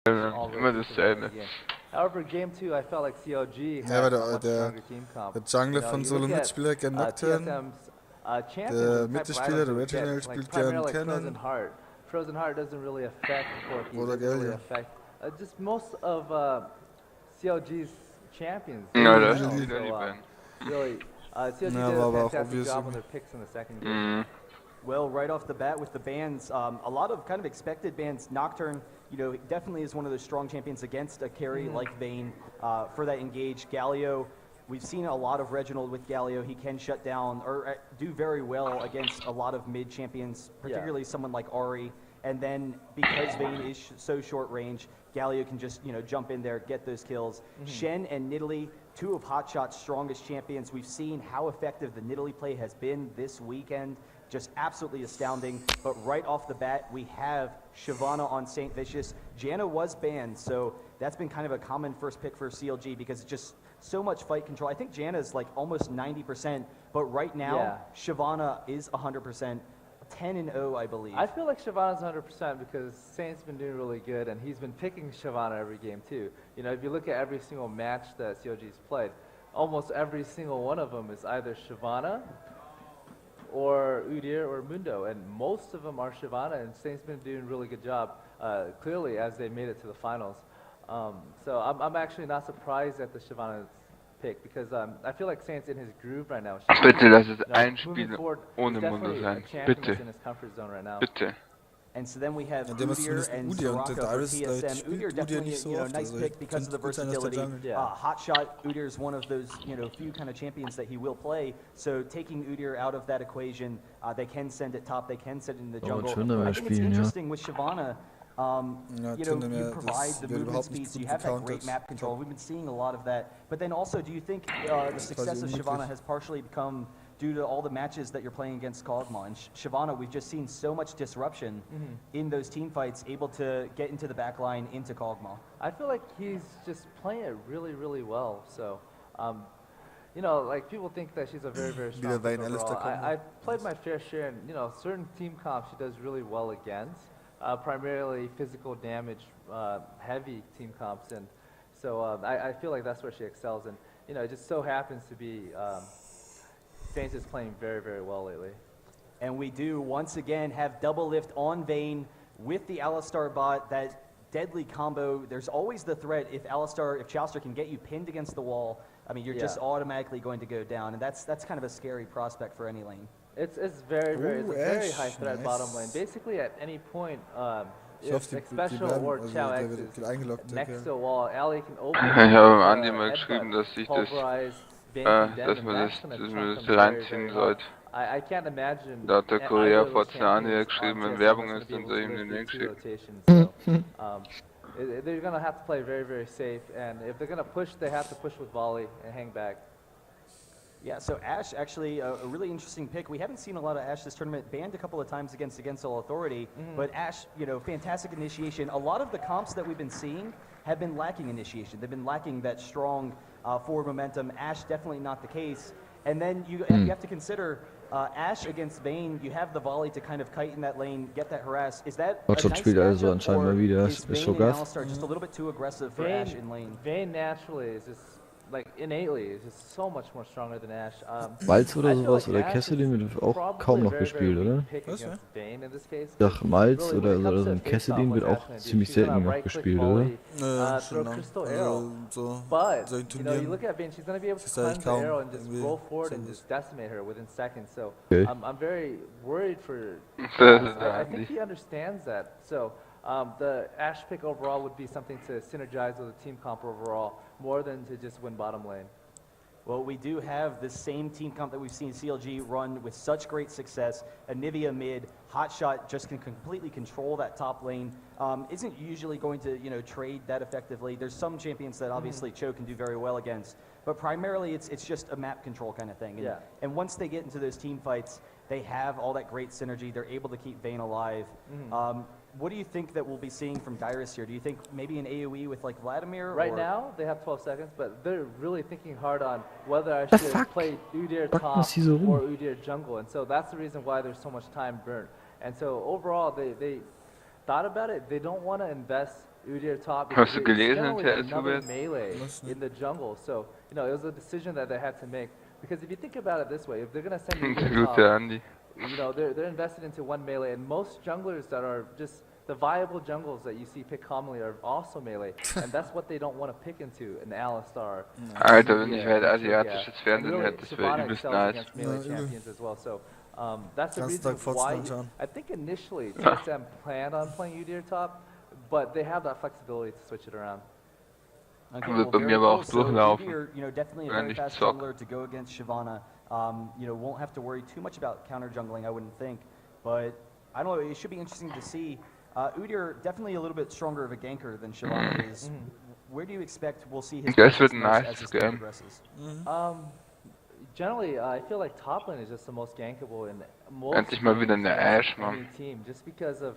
Immer dasselbe. However, game 2, I felt like CLG Ja, had weil a much stronger team comp. der Jungler You know, von you Solo look at Mitspieler gern Nocturne, TSM's champions der and the type of Mittelspieler, items der they would Reginald get, like spielt gern primarily like Frozen Cannon. Heart. Frozen Heart doesn't really affect Corki, Oder doesn't really Galio. affect just most of CLG's champions. Ja, da so, ist wieder die Band. Really, CLG Ja, did war a aber auch fantastic obvious job on irgendwie. their picks in the second game. Well, right off the bat with the bans, a lot of kind of expected bans. Nocturne, you know, definitely is one of those strong champions against a carry like Vayne for that engage. Galio, we've seen a lot of Reginald with Galio. He can shut down or do very well against a lot of mid champions, particularly someone like Ari. And then because Vayne is so short range, Galio can just, you know, jump in there, get those kills. Shen and Nidalee, two of Hotshot's strongest champions. We've seen how effective the Nidalee play has been this weekend. Just absolutely astounding. But right off the bat, we have Shyvana on St. Vicious. Janna was banned, so that's been kind of a common first pick for CLG because it's just so much fight control. I think Janna's like almost 90%, but right now, Shyvana is 100%. 10-0, I believe. I feel like Shyvana's 100% because Saint's been doing really good, and he's been picking Shyvana every game too. You know, if you look at every single match that CLG's played, almost every single one of them is either Shyvana or Udyr or Mundo, and most of them are Shyvana, and Saint's been doing a really good job, clearly, as they made it to the finals. So I'm actually not surprised at the Shyvana pick because I feel like Saint's in his groove right now. Bitte lass es ein Moving Spiel forward, ohne he's Munde definitely sein. a champion Bitte. that's in his comfort zone right now. Bitte. And so then we have Ja, der muss Udyr zumindest and Udyr und Soraka der for Darius TSM. spielt Udyr Udyr definitely, nicht so you know, oft, nice also pick because of the könnte gut sein, dass der versatility. jungelt. Hotshot, Udyr is one of those, you know, few kind of champions that he will play. So taking Udyr out of that equation, they can send it top, they can send it in the jungle. I think it's interesting with Shyvana. You know, you provide the movement speed, so you have that great map control. We've been seeing a lot of that. But then also, do you think the success of Shyvana has partially become due to all the matches that you're playing against Kog'Maw? And Shyvana, we've just seen so much disruption in those team fights, able to get into the back line, into Kog'Maw. I feel like he's just playing it really, really well. So, you know, like people think that she's a very, very strong pick overall. I played my fair share, and you know, certain team comps she does really well against. Primarily physical damage, heavy team comps, and so I feel like that's where she excels. And you know, it just so happens to be Saints is playing very, very well lately. And we do once again have double lift on Vayne with the Alistar bot. That deadly combo. There's always the threat if Chalister can get you pinned against the wall. I mean, you're just automatically going to go down, and that's kind of a scary prospect for any lane. It's very, very, it's a very high threat bottom lane. Basically, at any point, if Special or Chow X is next to a wall, Ali can open Ich habe Andi mal geschrieben, dass ich das, dass man das reinziehen sollte. I can't imagine. Da hat der Korea Forza Andi geschrieben, wenn Werbung ist, dann soll ich ihm den Link schicken. They're going to have to play very, very safe, and if they're going to push, they have to push with volley and hang back. Yeah, so Ashe, actually a really interesting pick. We haven't seen a lot of Ashe this tournament, banned a couple of times against All Authority, but Ashe, you know, fantastic initiation. A lot of the comps that we've been seeing have been lacking initiation. They've been lacking that strong forward momentum. Ashe, definitely not the case. And then you have to consider Ashe against Vayne, you have the volley to kind of kite in that lane, get that harass. Is that a nice matchup, or is Vayne and Alistar just a little bit too aggressive for Ashe in lane? Vayne naturally is just, like, innately is just so much more stronger than Ashe. Malz oder sowas oder Kesselin wird auch kaum noch gespielt, oder? Doch, Malz oder so ein Kesselin wird auch ziemlich selten noch gespielt, oder? Ja, schon so in Turnieren ist halt kaum Okay. I'm very worried for I think he understands that. So the Ashe pick overall would be something to synergize with the team comp overall, more than to just win bottom lane. Well, we do have the same team comp that we've seen CLG run with such great success. Anivia mid, Hotshot just can completely control that top lane. Isn't usually going to, you know, trade that effectively. There's some champions that obviously Cho can do very well against, but primarily it's just a map control kind of thing. And, and once they get into those team fights, they have all that great synergy. They're able to keep Vayne alive. What do you think that we'll be seing from Dyrus here? Do you think maybe an AoE with like Vladimir? Right now, they have 12 seconds, but they're really thinking hard on whether I should play Udyr top or Udyr jungle. And so that's the reason why there's so much time burnt. And so overall, they thought about it. They don't want to invest Udyr top Hast du because it's gelesen, generally Herr another Elizabeth? melee in the jungle. So, you know, it was a decision that they had to make. Because if you think about it this way, if they're going to send Der Udyr gute top, Andi. you know, they're invested into one melee, and most junglers that are just the viable jungles that you see pick commonly are also melee, and that's what they don't want to pick into, an Alistar. Alter, wenn ich halt asiatisches And Fernsehen really, hätte, das wäre Shyvana übelst excels nice. against melee champions as well. So that's the Ganzen reason Tag Fotzen why anschauen. I think initially TSM planned on playing Udyr top, but they have that flexibility to switch it around. Okay, Wird bei mir aber auch durchlaufen. Udyr, you know, definitely a Wenn very ich fast zock. jungler to go against Shyvana. You know, won't have to worry too much about counter jungling, I wouldn't think. But I don't know, it should be interesting to see. Udyr definitely a little bit stronger of a ganker than Shyvana is. Where do you expect we'll see his Das wird presence ein most nice as this game Game. progresses? Generally, I feel like top lane is just the most gankable in most Endlich mal wieder games eine against Ashe, Mann. any team, just because of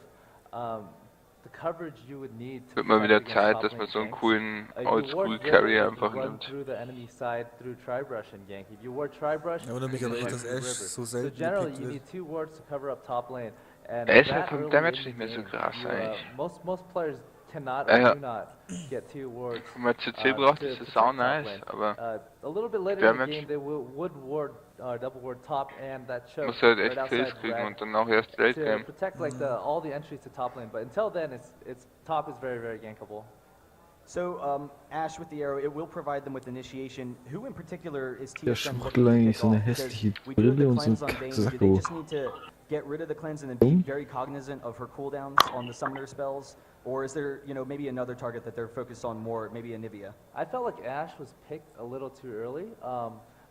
the coverage you would need to Wird mal fight wieder against Zeit, top dass lane man so einen ganks. coolen If you ward Oldschool Dribble, Carry you einfach can run nimmt. through the enemy side through Tribrush and gank. If you ward Tribrush, Ja, wundert mich you aber can echt, run dass through Ashe River. so So selten generally, gepickt you wird. need 2 wards to cover up top lane. And Ashe that vom early Damage in the nicht mehr so game, krass you, eigentlich. most players cannot or Ja. do not get 2 wards. Wenn man CC braucht, to ist das protect auch top nice, lane. aber A little bit later in the Damage game, they would ward double ward top and that choke muss halt right echt outside Kills kriegen red und dann auch erst Late to Game. protect like all the entries to top lane. But until then, it's top is very very gankable. So, Ashe with the arrow, it will provide them with initiation. Who in particular is Der TSM schmuggelt looking to eigentlich kick so eine off? Because hässliche we do have Brille the und so cleanse einen on Vayne. Do they Kacksacko. just need to get rid of the cleanse and then be very cognizant of her cooldowns on the summoner spells? Or is there, you know, maybe another target that they're focused on more, maybe a Nivea? I felt like Ashe was picked a little too early.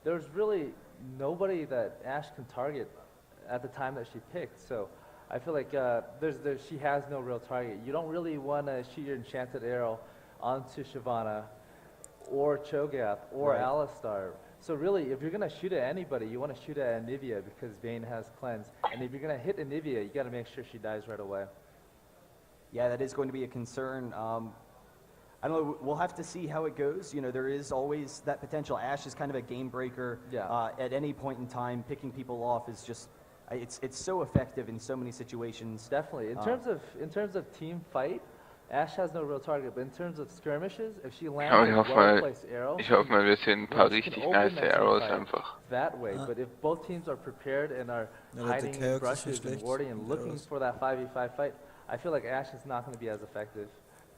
There's really nobody that Ashe can target at the time that she picked. So I feel like she has no real target. You don't really want to shoot your enchanted arrow onto Shyvana or Cho'Gath or Right. Alistar. So really, if you're going to shoot at anybody, you want to shoot at Anivia because Vayne has cleanse. And if you're going to hit Anivia, you got to make sure she dies right away. Yeah, that is going to be a concern. I don't know, we'll have to see how it goes. You know, there is always that potential. Ashe is kind of a game breaker. Yeah. At any point in time, picking people off is just, it's so effective in so many situations. Definitely. In terms of team fight, Ashe has no real target, but in terms of skirmishes, if she lands Aber a well-placed arrow, ich hoffe mal, wir sehen ein paar she can richtig open nice that team Arrows fight einfach. that way. But if both teams are prepared and are Ja, der hiding in Chaos ist brushes nicht and schlecht. warding and looking Arrows. for that 5v5 fight, I feel like Ashe is not going to be as effective.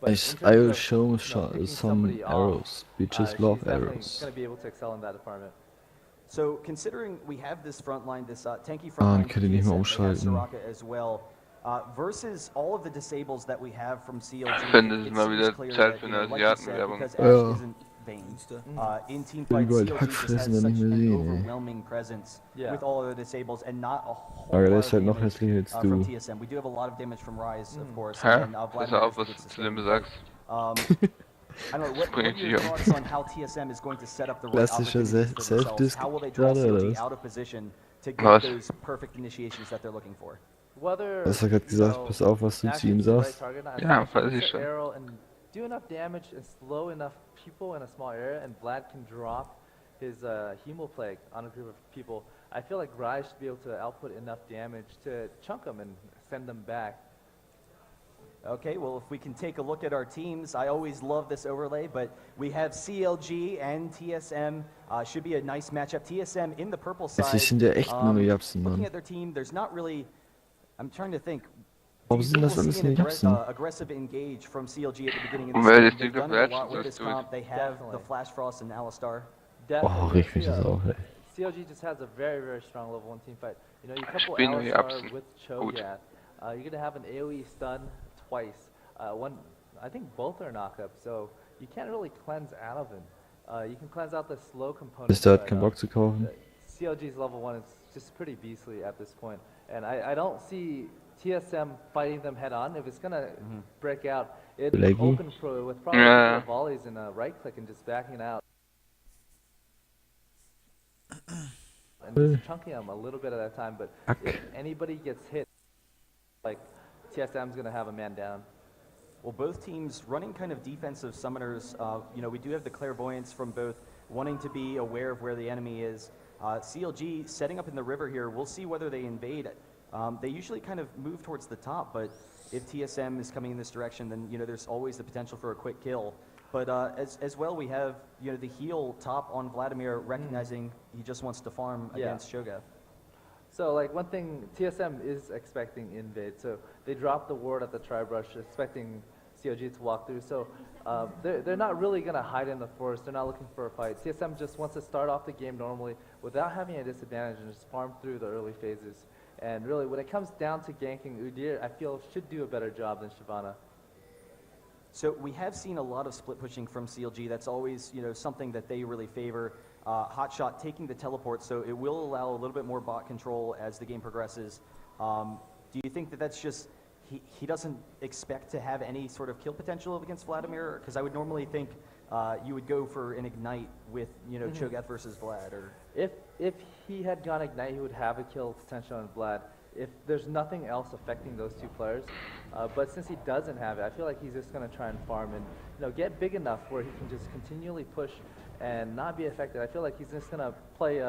But I will of, show you know, some picking somebody off, arrows. We just she's love definitely arrows. going to be able to excel in that department. So considering we have this front line, this tanky front line, kann die nicht mehr TSM, they have umschalten. Soraka as well. Versus all of the disables that we have from CLG, Ich finde, es it ist mal seems wieder clear Zeit that, für you eine know, like you said, Asiatenwerbung. because Ja. Ashe isn't Vayne. In team will fight, überall CLG just Hackfressen has dann such nicht mehr an sehen, ey. overwhelming presence Yeah. with all of the disables and not a whole Aber der lot ist of halt noch damage hässlicher als from du. TSM. We do have a lot of damage from Rise, of course, Hä? and Pass Vladimir auf, has was to du get zu dem sustained, sagst. I don't know, what bringt are your dich um. thoughts on how TSM is going to set up the right Klassischer opportunities for themselves? Self-Disc How will they draw gerade, oder CLG was? out of position to get Was? those perfect initiations that they're looking for? Whether, Du hast ja gerade gesagt, you know, pass auf, was du Ashe zu ihm is the right sagst. target or not, Ja, if you weiß hit ich schon. arrow and do enough damage and slow enough people in a small area, and Vlad can drop his Hemoplague on a group of people, I feel like Rise should be able to output enough damage to chunk them and send them back. Okay, well, if we can take a look at our teams, I always love this overlay, but we have CLG and TSM. Should be a nice matchup. TSM in the purple side. Es sind ja echt nur Japsen, Looking Mann. at their team, there's not really. I'm trying to think. Warum Do you sind think das we'll alles see an nur Japsen? aggressive engage from CLG at the beginning of Und this weil game? das They've Ding auf done it a Ledge lot with ist, this durch. comp. They have the Definitely. Flash Frost and Alistar. Definitely. Oh, riecht mich das auch, ey. CLG just has a very, very strong level 1 team fight. You know, you couple Spielen nur die Alistar Erbsen. with Gut. Cho'Gath, you're going to have an AoE stun twice. I think both are knockup, so you can't really cleanse out of him. You can cleanse out the slow component. Ist der hat but, keinen Bock zu kaufen. CLG's level 1 is just pretty beastly at this point. And I don't see TSM fighting them head on. If it's going to break out, it's Leggy. open with probably Yeah. a couple of volleys and a right click and just backing out. And just chunking them a little bit at a time, but if anybody gets hit, like TSM's going to have a man down. Well, both teams running kind of defensive summoners. You know, we do have the clairvoyance from both wanting to be aware of where the enemy is. CLG setting up in the river here. We'll see whether they invade. They usually kind of move towards the top, but if TSM is coming in this direction, then there's always the potential for a quick kill. But as well, we have the heel top on Vladimir recognizing he just wants to farm against Cho'Gath. So like one thing TSM is expecting invade, so they dropped the ward at the tri-brush expecting CLG to walk through. So they're not really going to hide in the forest. They're not looking for a fight. TSM just wants to start off the game normally without having a disadvantage and just farm through the early phases. And really, when it comes down to ganking, Udyr, I feel, should do a better job than Shyvana. So we have seen a lot of split pushing from CLG. That's always something that they really favor. Hotshot taking the teleport, so it will allow a little bit more bot control as the game progresses. Do you think that that's just he doesn't expect to have any sort of kill potential against Vladimir? Because I would normally think you would go for an ignite with Cho'Gath versus Vlad. Or if he had gone ignite, he would have a kill potential on Vlad. If there's nothing else affecting those two players, but since he doesn't have it, I feel like he's just going to try and farm and get big enough where he can just continually push and not be affected. I feel like he's just going to play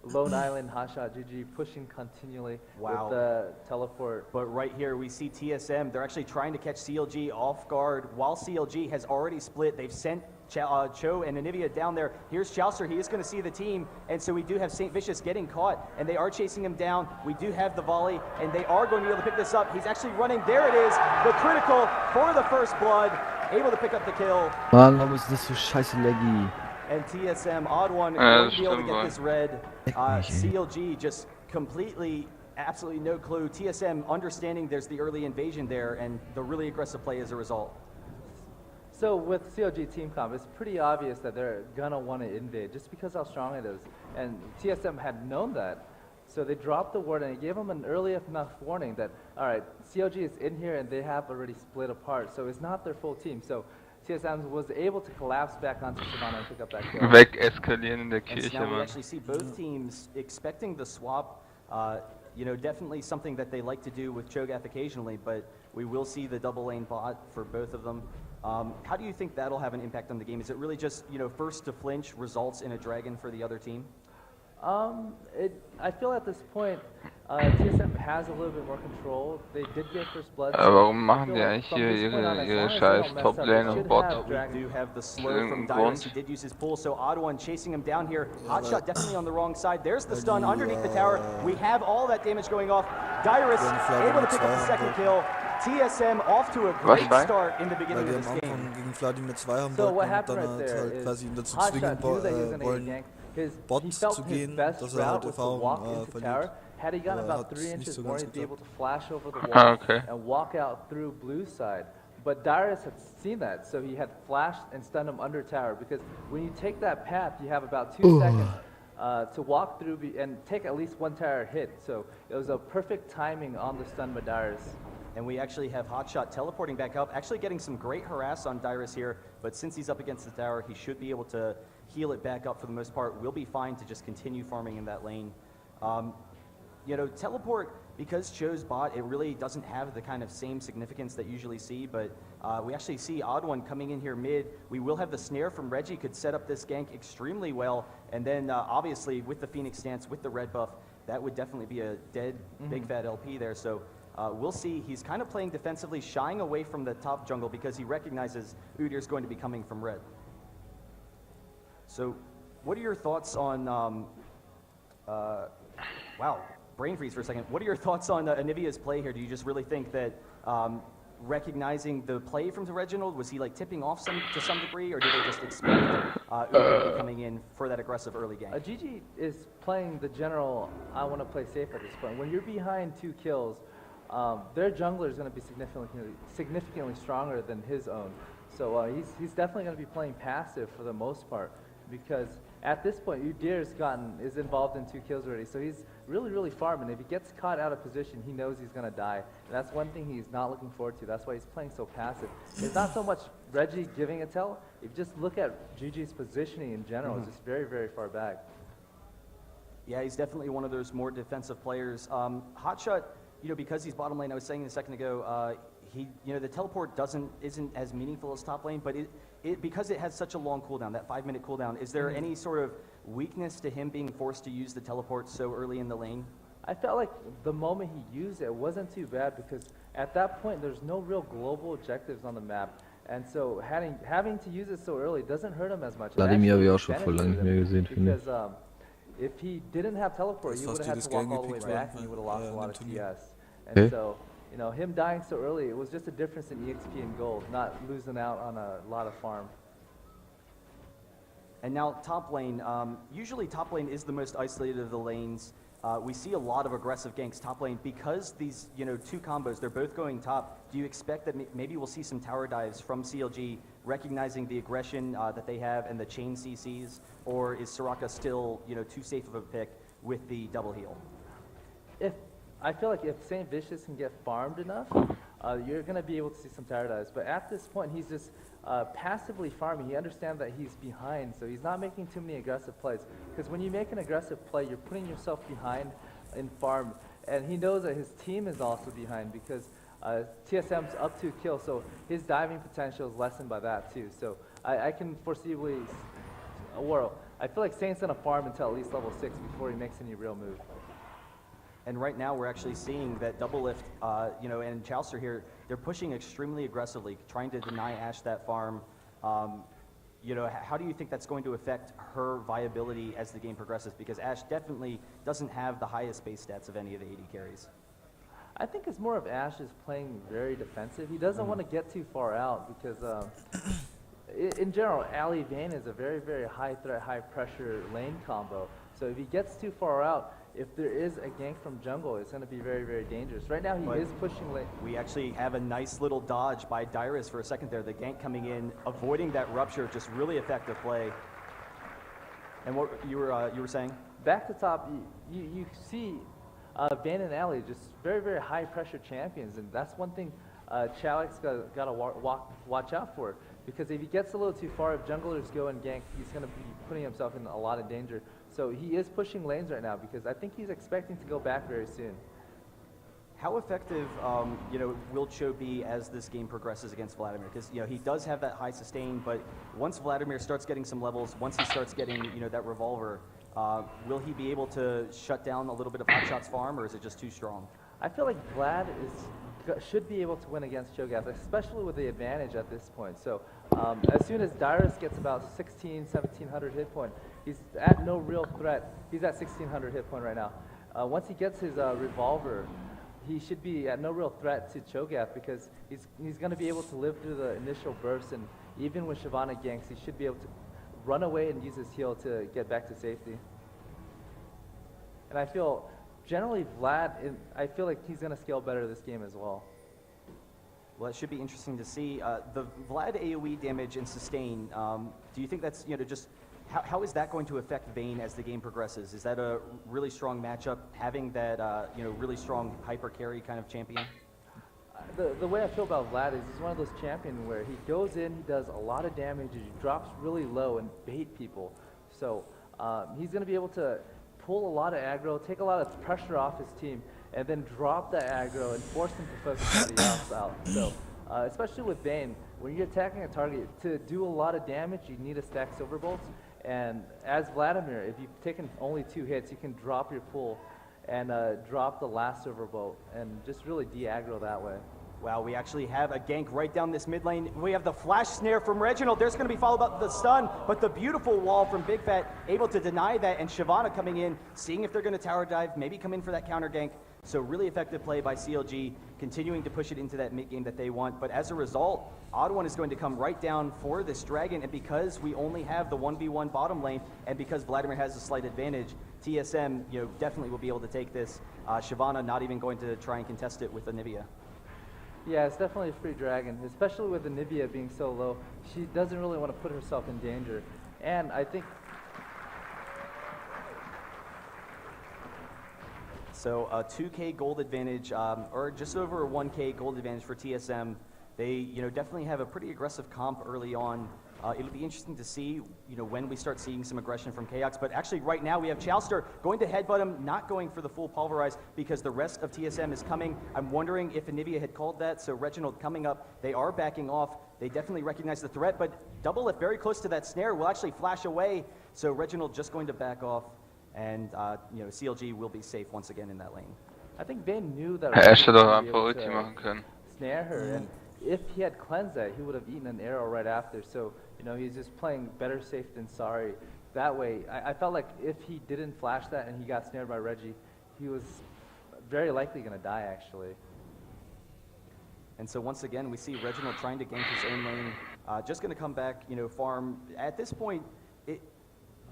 Lone Island, Hotshot, GG, pushing continually with the teleport. But right here we see TSM. They're actually trying to catch CLG off guard while CLG has already split. They've sent Cho and Anivia down there. Here's Chaucer. He is going to see the team. And so we do have St. Vicious getting caught, and they are chasing him down. We do have the volley, and they are going to be able to pick this up. He's actually running. There it is. The critical for the first blood. Able to pick up the kill. Mann, warum ist das so scheiße laggy? And TSM, odd one, going to be able to get this red. CLG just completely, absolutely no clue. TSM understanding there's the early invasion there and the really aggressive play as a result. So with CLG team comp, it's pretty obvious that they're going to want to invade just because how strong it is. And TSM had known that. So they dropped the ward and it gave them an early enough warning that, all right, CLG is in here and they have already split apart. So it's not their full team. So TSM was able to collapse back onto Shyvana and pick up that kill. Weg-eskalieren in der Kirche, now we actually see both teams expecting the swap. Definitely something that they like to do with Cho'Gath occasionally, but we will see the double lane bot for both of them. How do you think that'll have an impact on the game? Is it really just, first to flinch results in a dragon for the other team? I feel at this point, TSM has a little bit more control. They did get first blood. Warum machen die eigentlich hier ihre scheiß Top-Lane und Bot? We do have the slur from Dyrus. He did use his pull, so odd one chasing him down here. Hotshot definitely on the wrong side. There's the stun underneath the tower. We have all that damage going off. Dyrus able to pick up the second kill. TSM off to a great start in the beginning of this game. So what happened right there is Hotshot knew that he was going to get ganked. He felt his best route was to walk into tower. Had he gotten about 3 inches more, he'd be able to flash over the wall and walk out through blue side. But Dyrus had seen that, so he had flashed and stunned him under tower. Because when you take that path, you have about 2 seconds to walk through and take at least 1 tower hit. So it was a perfect timing on the stun by Dyrus. And we actually have Hotshot teleporting back up, actually getting some great harass on Dyrus here, but since he's up against the tower, he should be able to heal it back up for the most part. We'll be fine to just continue farming in that lane. Teleport, because Cho's bot, it really doesn't have the kind of same significance that you usually see, but we actually see Odd One coming in here mid. We will have the snare from Reggie, could set up this gank extremely well, and then obviously with the Phoenix stance, with the red buff, that would definitely be a dead big fat LP there. So we'll see. He's kind of playing defensively, shying away from the top jungle because he recognizes Udyr's going to be coming from red. So what are your thoughts on, wow, brain freeze for a second. What are your thoughts on Anivia's play here? Do you just really think that recognizing the play from Reginald, was he like tipping off to some degree, or did they just expect Udyr to be coming in for that aggressive early game? GG is playing the general, I want to play safe at this point. When you're behind 2 kills, their jungler is going to be significantly stronger than his own. So he's definitely going to be playing passive for the most part, because at this point Udyr is involved in 2 kills already. So he's really farming. If he gets caught out of position, he knows he's going to die. And that's one thing he's not looking forward to. That's why he's playing so passive. It's not so much Reggie giving a tell. If you just look at GG's positioning in general, it's just very far back. Yeah, he's definitely one of those more defensive players. Hotshot, because he's bottom lane, I was saying a second ago, the teleport isn't as meaningful as top lane, but because it has such a long cooldown, that 5-minute cooldown, is there any sort of weakness to him being forced to use the teleport so early in the lane? I felt like the moment he used it wasn't too bad, because at that point, there's no real global objectives on the map. And so having to use it so early doesn't hurt him as much. Vladimir habe ich auch schon voll lange nicht mehr gesehen, finde ich. Because if he didn't have teleport, he would have had to walk all the way back and he would have lost a lot of TS. And so, you know, him dying so early, it was just a difference in EXP and gold, not losing out on a lot of farm. And now top lane, usually top lane is the most isolated of the lanes. We see a lot of aggressive ganks top lane because these, you know, two combos, they're both going top. Do you expect that maybe we'll see some tower dives from CLG recognizing the aggression that they have and the chain CCs, or is Soraka still, you know, too safe of a pick with the double heal? I feel like if St. Vicious can get farmed enough, you're going to be able to see some tower dives. But at this point, he's just passively farming. He understands that he's behind, so he's not making too many aggressive plays. Because when you make an aggressive play, you're putting yourself behind in farm. And he knows that his team is also behind because TSM's up to kill, so his diving potential is lessened by that too. So I can foreseeably, I feel like Saint's going to farm until at least level 6 before he makes any real move. And right now we're actually seeing that double lift, you know, and Chouster here, they're pushing extremely aggressively, trying to deny Ashe that farm. You know, how do you think that's going to affect her viability as the game progresses? Because Ashe definitely doesn't have the highest base stats of any of the AD carries. I think it's more of Ashe is playing very defensive. He doesn't want to get too far out because, in general, Ali Vayne is a very, very high threat, high pressure lane combo. So if he gets too far out, if there is a gank from jungle, it's going to be very, very dangerous. Right now, he is pushing lane. We actually have a nice little dodge by Dyrus for a second there. The gank coming in, avoiding that rupture, just really effective play. And what you were saying? Back to top, you see Vayne and Ali just very, very high pressure champions, and that's one thing Chowik's got to watch out for. Because if he gets a little too far, if junglers go and gank, he's going to be putting himself in a lot of danger. So he is pushing lanes right now because I think he's expecting to go back very soon. How effective, you know, will Cho be as this game progresses against Vladimir? Because, you know, he does have that high sustain, but once Vladimir starts getting some levels, once he starts getting, you know, that revolver, will he be able to shut down a little bit of Hotshot's farm, or is it just too strong? I feel like Vlad should be able to win against Cho'Gath, especially with the advantage at this point. So as soon as Dyrus gets about 1700 hit point, he's at no real threat. He's at 1600 hit point right now. Once he gets his revolver, he should be at no real threat to Cho'Gath because he's going to be able to live through the initial burst, and even with Shyvana ganks, he should be able to run away and use his heal to get back to safety. And I feel generally Vlad, I feel like he's going to scale better this game as well. Well, it should be interesting to see. The Vlad AoE damage and sustain, do you think that's, you know, just, how is that going to affect Vayne as the game progresses? Is that a really strong matchup, having that, you know, really strong hyper carry kind of champion? The way I feel about Vlad is he's one of those champions where he goes in, he does a lot of damage, he drops really low and bait people. So he's going to be able to pull a lot of aggro, take a lot of pressure off his team, and then drop that aggro and force him to focus somebody else out. So, especially with Vayne, when you're attacking a target, to do a lot of damage, you need to stack Silver Bolts. And as Vladimir, if you've taken only 2 hits, you can drop your pull and drop the last Silver Bolt and just really de-aggro that way. Wow, we actually have a gank right down this mid lane. We have the flash snare from Reginald. There's going to be followed by the stun, but the beautiful wall from Big Fat able to deny that, and Shyvana coming in, seeing if they're going to tower dive, maybe come in for that counter gank. So really effective play by CLG, continuing to push it into that mid game that they want. But as a result, Odd One is going to come right down for this dragon, and because we only have the 1v1 bottom lane, and because Vladimir has a slight advantage, TSM, you know, definitely will be able to take this. Shyvana not even going to try and contest it with Anivia. Yeah, it's definitely a free dragon, especially with Anivia being so low. She doesn't really want to put herself in danger. And I think... So a 2K gold advantage, or just over a 1K gold advantage for TSM. They, you know, definitely have a pretty aggressive comp early on. It'll be interesting to see, you know, when we start seeing some aggression from Chaox. But actually, right now we have Chouster going to headbutt him, not going for the full pulverize because the rest of TSM is coming. I'm wondering if Anivia had called that. So Reginald coming up, they are backing off. They definitely recognize the threat, but double lift very close to that snare will actually flash away. So Reginald just going to back off, and you know, CLG will be safe once again in that lane. I think Vayne knew that Ash hätte auch Reggie einfach would be Ulti able machen können. to snare her, and if he had cleansed that, he would have eaten an arrow right after. So, you know, he's just playing better safe than sorry. That way, I felt like if he didn't flash that and he got snared by Reggie, he was very likely going to die, actually. And so once again, we see Reginald trying to gank his own lane, just going to come back, you know, farm. At this point,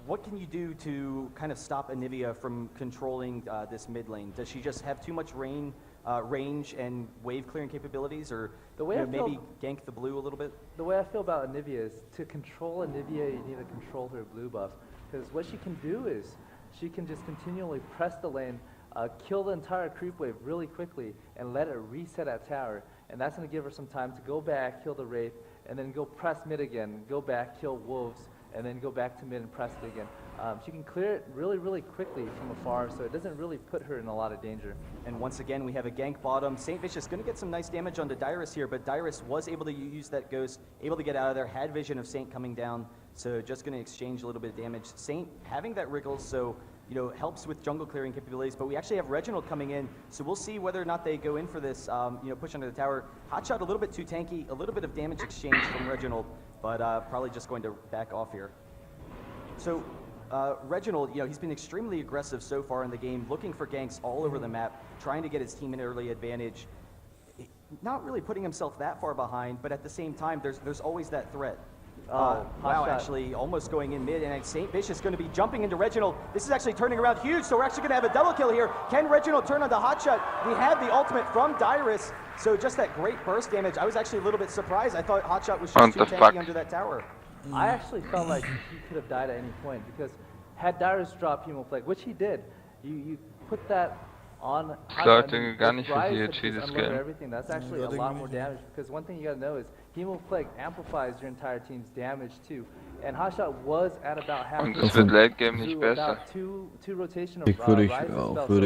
what can you do to kind of stop Anivia from controlling this mid lane? Does she just have too much range and wave clearing capabilities, or the way maybe gank the blue a little bit? The way I feel about Anivia is to control Anivia, you need to control her blue buff. Because what she can do is she can just continually press the lane, kill the entire creep wave really quickly, and let it reset at tower. And that's going to give her some time to go back, kill the Wraith, and then go press mid again, go back, kill wolves, and then go back to mid and press it again. She can clear it really, really quickly from afar, so it doesn't really put her in a lot of danger. And once again, we have a gank bottom. St. Vicious going to get some nice damage onto Dyrus here, but Dyrus was able to use that ghost, able to get out of there, had vision of Saint coming down, so just going to exchange a little bit of damage. Saint having that wriggle, so you know, helps with jungle clearing capabilities, but we actually have Reginald coming in, so we'll see whether or not they go in for this, you know, push under the tower. Hotshot a little bit too tanky, a little bit of damage exchange from Reginald, but probably just going to back off here. So Reginald, you know, he's been extremely aggressive so far in the game, looking for ganks all over the map, trying to get his team an early advantage. Not really putting himself that far behind, but at the same time, there's always that threat. Wow, actually almost going in mid, and St. Vicious going to be jumping into Reginald. This is actually turning around huge, so we're actually going to have a double kill here. Can Reginald turn on the Hotshot? We have the ultimate from Dyrus, so just that great burst damage. I was actually a little bit surprised. I thought Hotshot was just too tanky under that tower. I actually felt like he could have died at any point, because had Dyrus dropped Hemoplague, which he did, you put that on Hotshot gar nicht für CLG das Game. Everything. That's actually a lot more damage, because one thing you gotta know is Hemoplague amplifies your entire team's damage too. And Hotshot was at about half. Und es wird Late Game nicht besser. Würde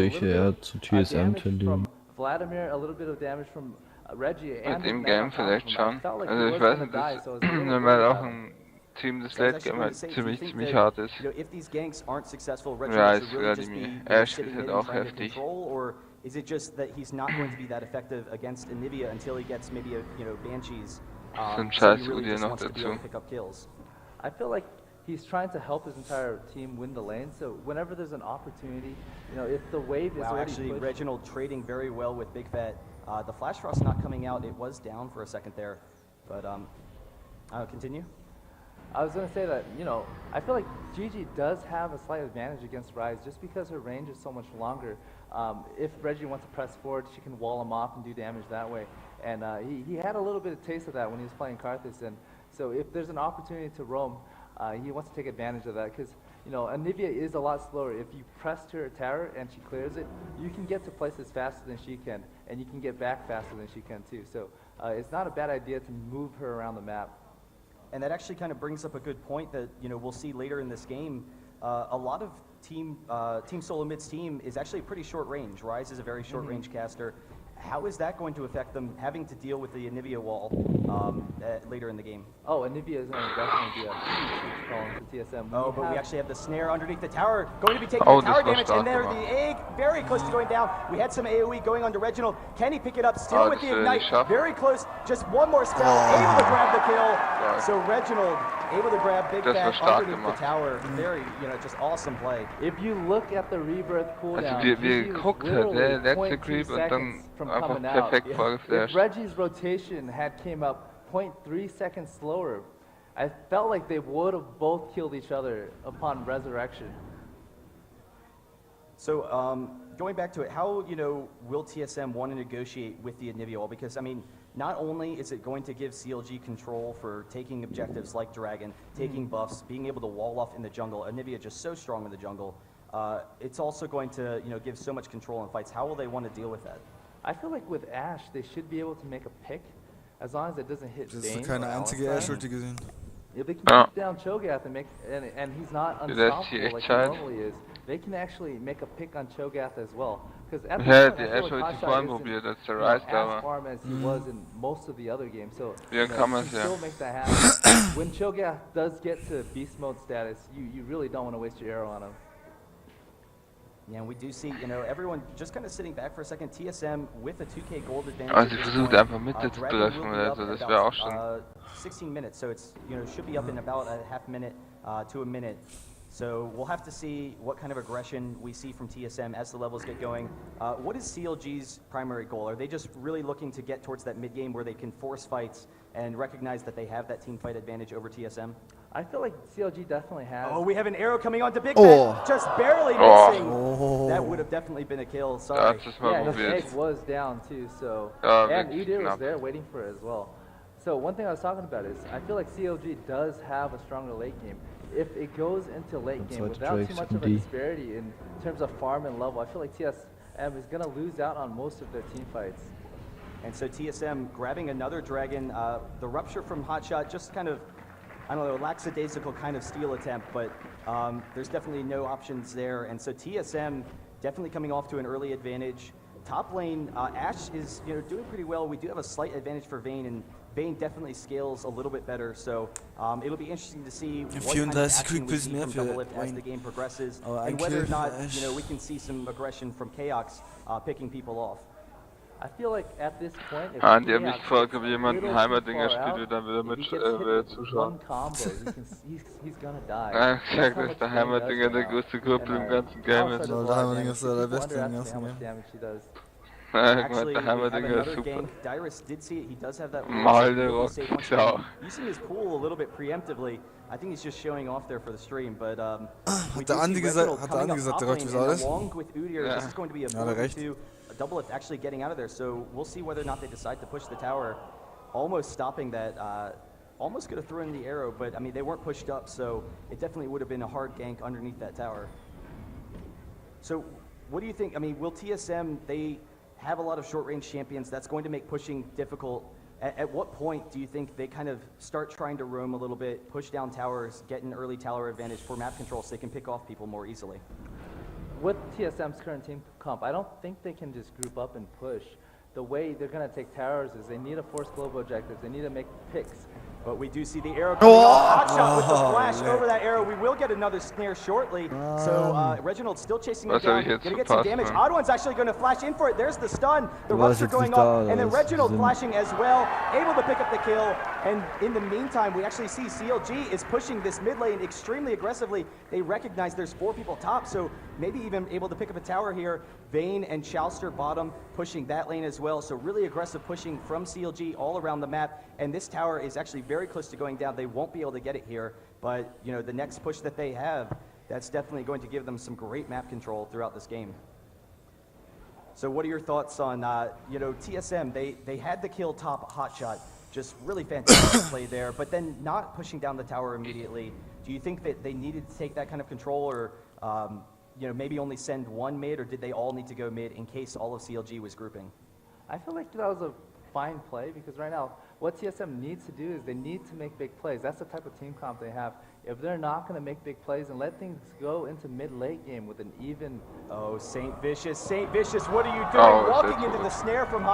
ich eher zu TSM tendieren. Vladimir, a little bit of damage from Reggie. Mit dem Game vielleicht schon. Also ich weiß nicht, das normal auch ein Team das Late Game halt ziemlich hart ist. Ja, ist Vladimir. Ash ist halt auch heftig. Is it just that he's not going to be that effective against Anivia until he gets maybe a, you know, Banshees? So he really just wants to be able to pick up kills. I feel like he's trying to help his entire team win the lane. So whenever there's an opportunity, you know, if the wave is already actually pushed, Reginald trading very well with Big Fat. The Flash Frost not coming out. It was down for a second there, but continue. I was going to say that, you know, I feel like Gigi does have a slight advantage against Ryze just because her range is so much longer. If Reggie wants to press forward, she can wall him off and do damage that way. And he had a little bit of taste of that when he was playing Karthus. And so if there's an opportunity to roam, he wants to take advantage of that because, you know, Anivia is a lot slower. If you press her tower and she clears it, you can get to places faster than she can, and you can get back faster than she can too. So it's not a bad idea to move her around the map. And that actually kind of brings up a good point that, you know, we'll see later in this game. A lot of Team Solo Mid's team is actually pretty short range. Ryze is a very short range caster. How is that going to affect them having to deal with the Anivia wall later in the game? Oh, Anivia is going to definitely be a huge call into TSM. But we actually have the snare underneath the tower, going to be taking the tower damage, and there the egg, very close to going down. We had some AoE going onto Reginald. Can he pick it up? Still with the ignite, very close. Just one more spell, able to grab the kill. So Reginald able to grab Big Fat underneath the tower. Very, you know, just awesome play. If you look at the rebirth cooldown, wie geguckt hat, der letzte Creep und dann einfach perfekt vorgeflasht. If Reggie's rotation had came up 0.3 seconds slower, I felt like they would have both killed each other upon resurrection. So going back to it, how, you know, will TSM want to negotiate with the Anivia wall? Because, I mean, not only is it going to give CLG control for taking objectives like Dragon, taking buffs, being able to wall off in the jungle, Anivia just so strong in the jungle, it's also going to, you know, give so much control in fights. How will they want to deal with that? I feel like with Ashe, they should be able to make a pick, as long as it doesn't hit Vayne. Das ist keine einzige Ashe-Ulti gesehen. If they can keep down Cho'Gath and he's not unstoppable like he normally is, they can actually make a pick on Cho'Gath as well. Because at the point, I feel like Hotshot isn't as farm as he was in most of the other games. So you can still make that happen. When Cho'Gath does get to beast mode status, you really don't want to waste your arrow on him. Yeah, and we do see, everyone just kind of sitting back for a second. TSM with a 2K gold advantage. Also sie versucht einfach Mitte zu treffen oder so, das wäre auch schon. 16 minutes, so it's, should be up in about a half minute to a minute. So we'll have to see what kind of aggression we see from TSM as the levels get going. What is CLG's primary goal? Are they just really looking to get towards that mid game where they can force fights and recognize that they have that team fight advantage over TSM? I feel like CLG definitely has. Oh, we have an arrow coming onto Big Ben, just barely missing. That would have definitely been a kill, sorry. Yeah, his egg was down too, so. And Udyr was there waiting for it as well. So one thing I was talking about is, I feel like CLG does have a stronger late game. If it goes into late game without too much of a disparity in terms of farm and level, I feel like TSM is going to lose out on most of their team fights. And so TSM grabbing another dragon, the rupture from Hotshot, just kind of, I don't know, lackadaisical kind of steal attempt, but there's definitely no options there. And so TSM definitely coming off to an early advantage. Top lane, Ashe is doing pretty well. We do have a slight advantage for Vayne, and Vayne definitely scales a little bit better. So it'll be interesting to see what kind of action we see from Doublelift as the game progresses, and whether or not we can see some aggression from Chaos picking people off. I feel like at this point, if die haben nicht gefragt, ob jemand ein Heimatdinger spielt und dann wieder mit Zuschauern. He's gonna die. Ja, gesagt, dass der Heimatdinger der größte Kumpel im ganzen Game ist. Der Heimatdinger ist der beste im ganzen Game. Actually, we have another gank. Dyrus did see it. He does have that. Using his pool a little bit preemptively. I think he's just showing off there for the stream, but we do see Reginald coming up top lane, and along with Udyr, this is going to be a 4-2. Doublelift actually getting out of there, so we'll see whether or not they decide to push the tower. Almost stopping that. Almost could have thrown the arrow, but I mean they weren't pushed up, so it definitely would have been a hard gank underneath that tower. So, what do you think? I mean, will TSM, they have a lot of short-range champions, that's going to make pushing difficult. At what point do you think they kind of start trying to roam a little bit, push down towers, get an early tower advantage for map control so they can pick off people more easily? With TSM's current team comp, I don't think they can just group up and push. The way they're going to take towers is they need to force global objectives, they need to make picks. But we do see the arrow coming off. Hotshot with the flash over that arrow. We will get another snare shortly. So Reginald still chasing it down. Going to get some damage. Odd1's actually going to flash in for it. There's the stun. The rupture going off. And then Reginald flashing as well. Able to pick up the kill. And in the meantime, we actually see CLG is pushing this mid lane extremely aggressively. They recognize there's 4 people top. So maybe even able to pick up a tower here. Vayne and Chouster bottom pushing that lane as well. So really aggressive pushing from CLG all around the map. And this tower is actually very close to going down. They won't be able to get it here, but the next push that they have, that's definitely going to give them some great map control throughout this game. So what are your thoughts on TSM? They had the kill top Hotshot, just really fantastic play there, but then not pushing down the tower immediately. Do you think that they needed to take that kind of control, or maybe only send one mid, or did they all need to go mid in case all of CLG was grouping? I feel like that was a fine play, because right now what TSM needs to do is they need to make big plays. That's the type of team comp they have. If they're not going to make big plays and let things go into mid-late game with an even... Oh, Saint Vicious, what are you doing? Walking into the snare from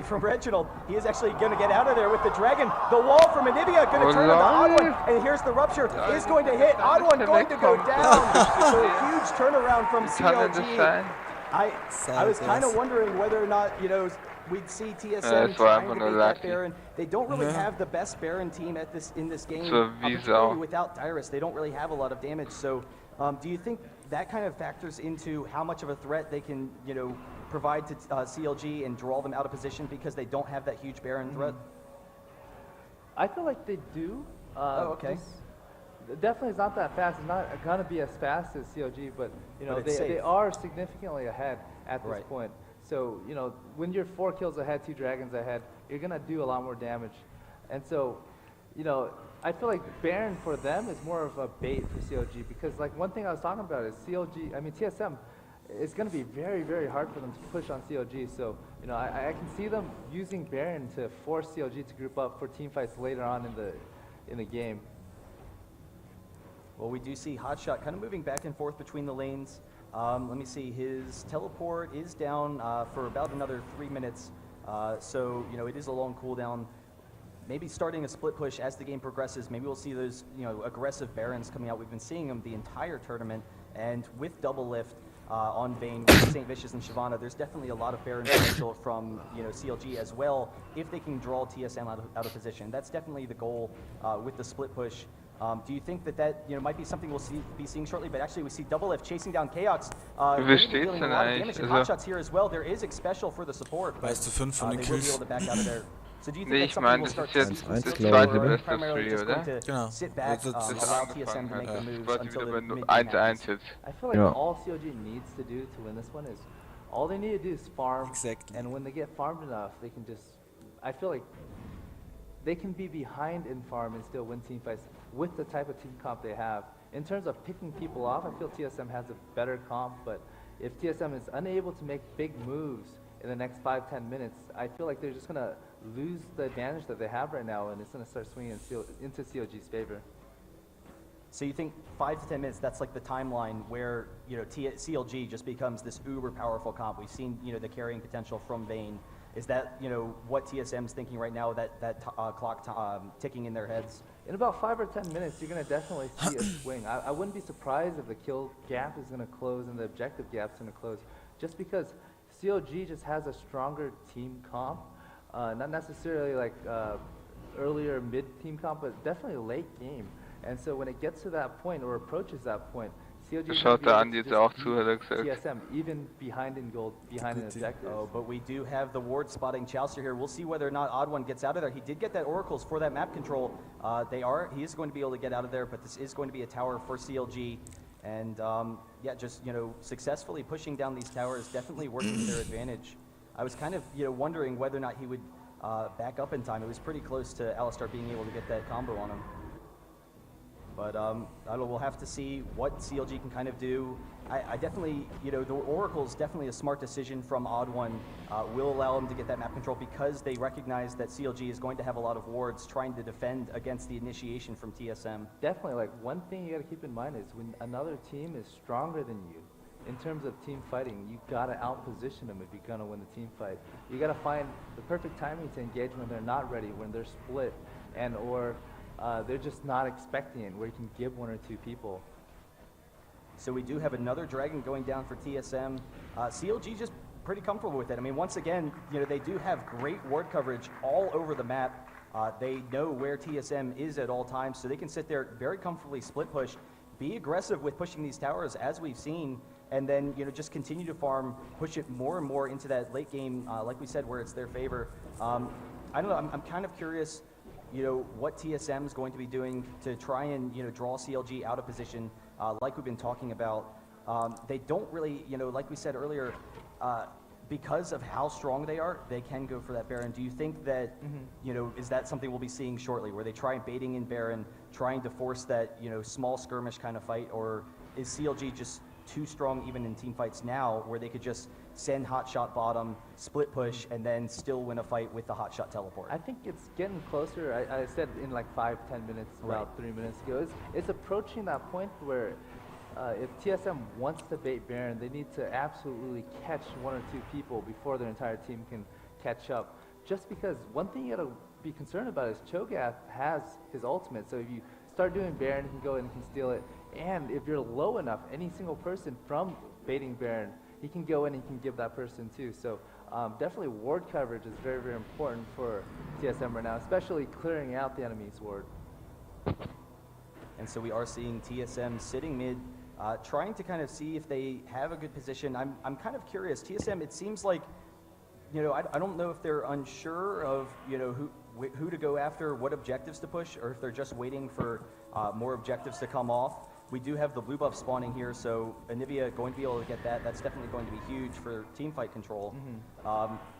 from Reginald. He is actually going to get out of there with the dragon. The wall from Anivia going to turn into Odd1, and here's the rupture. Is going to hit. Odd1 going to go down. So a huge turnaround from CLG. I was kind of wondering whether or not, we'd see TSM trying to make that Baron. They don't really have the best Baron team in this game. Without Dyrus, they don't really have a lot of damage. So do you think that kind of factors into how much of a threat they can, provide to CLG and draw them out of position because they don't have that huge Baron threat? I feel like they do. Okay. Definitely it's not that fast. It's not going to be as fast as CLG, but they are significantly ahead at this point. So, when you're 4 kills ahead, 2 dragons ahead, you're going to do a lot more damage. And so, I feel like Baron for them is more of a bait for CLG, because like one thing I was talking about is TSM, it's going to be very, very hard for them to push on CLG. So, I can see them using Baron to force CLG to group up for team fights later on in the game. Well, we do see Hotshot kind of moving back and forth between the lanes. Let me see, his teleport is down for about another 3 minutes. So, it is a long cooldown. Maybe starting a split push as the game progresses. Maybe we'll see those, aggressive Barons coming out. We've been seeing them the entire tournament. And with Doublelift, on Vayne with St. Vicious and Shyvana. There's definitely a lot of Baron potential from CLG as well if they can draw TSM out of position. That's definitely the goal with the split push. Do you think that might be something we'll be seeing shortly? But actually, we see Double F chasing down Chaos. Dealing a lot of damage and hotshots here as well. There is a special for the support, but Weißt du 5 von den they will be Kills? able to back out of there. So do you think Nee, that's ich something meine, we'll das start ist to jetzt see das from zweite or beste primarily just Trio, going to oder? sit back, Genau. allow TSM to make the moves until the mid game Quasi happens? 1-1 jetzt. I feel like all CLG needs to do to win this one is, all they need to do is farm, Exactly. and when they get farmed enough, they can just, I feel like they can be behind in farm and still win team fights with the type of team comp they have. In terms of picking people off, I feel TSM has a better comp, but if TSM is unable to make big moves in the next 5-10 minutes, I feel like they're just going to lose the advantage that they have right now, and it's going to start swinging into CLG's favor. So you think 5 to 10 minutes, that's like the timeline where CLG just becomes this uber powerful comp. We've seen the carrying potential from Vayne. Is that what TSM's thinking right now? That clock ticking in their heads. In about 5 or 10 minutes, you're going to definitely see a swing. I wouldn't be surprised if the kill gap is going to close and the objective gap is going to close, just because CLG just has a stronger team comp, not necessarily like earlier mid-team comp, but definitely late game. And so when it gets to that point or approaches that point, CLG Schaut da an, jetzt auch zu, hat er gesagt. TSM even behind in gold, behind in objectives. Oh, but we do have the ward spotting Chaucer here. We'll see whether or not Odd One gets out of there. He did get that oracles for that map control. He is going to be able to get out of there, but this is going to be a tower for CLG. And yeah, just successfully pushing down these towers, definitely working to their advantage. I was kind of wondering whether or not he would back up in time. It was pretty close to Alistar being able to get that combo on him. But we'll have to see what CLG can kind of do. I definitely, the Oracle is definitely a smart decision from Odd One. Will allow them to get that map control because they recognize that CLG is going to have a lot of wards trying to defend against the initiation from TSM. Definitely, like one thing you got to keep in mind is when another team is stronger than you, in terms of team fighting, you got to outposition them if you're going to win the team fight. You got to find the perfect timing to engage when they're not ready, when they're split, or they're just not expecting it, where you can give 1 or 2 people. So we do have another Dragon going down for TSM. CLG just pretty comfortable with it. I mean, once again, they do have great ward coverage all over the map. They know where TSM is at all times, so they can sit there very comfortably split push, be aggressive with pushing these towers as we've seen, and then just continue to farm, push it more and more into that late game, like we said, where it's their favor. I don't know, I'm kind of curious what TSM is going to be doing to try and draw CLG out of position, like we've been talking about. They don't really, like we said earlier, because of how strong they are, they can go for that Baron. Do you think that is that something we'll be seeing shortly, where they try baiting in Baron, trying to force that small skirmish kind of fight, or is CLG just too strong even in team fights now, where they could just send hotshot bottom, split push, and then still win a fight with the hotshot teleport? I think it's getting closer. I said in like 5-10 minutes, about 3 minutes ago. It's approaching that point where if TSM wants to bait Baron, they need to absolutely catch 1 or 2 people before their entire team can catch up. Just because one thing you gotta be concerned about is Cho'Gath has his ultimate, so if you start doing Baron, he can go in and he can steal it. And if you're low enough, any single person from baiting Baron, he can go in and he can give that person too. So definitely ward coverage is very, very important for TSM right now, especially clearing out the enemy's ward. And so we are seeing TSM sitting mid, trying to kind of see if they have a good position. I'm kind of curious. TSM, it seems like, I don't know if they're unsure of, who to go after, what objectives to push, or if they're just waiting for more objectives to come off. We do have the blue buff spawning here, so Anivia going to be able to get that. That's definitely going to be huge for team fight control.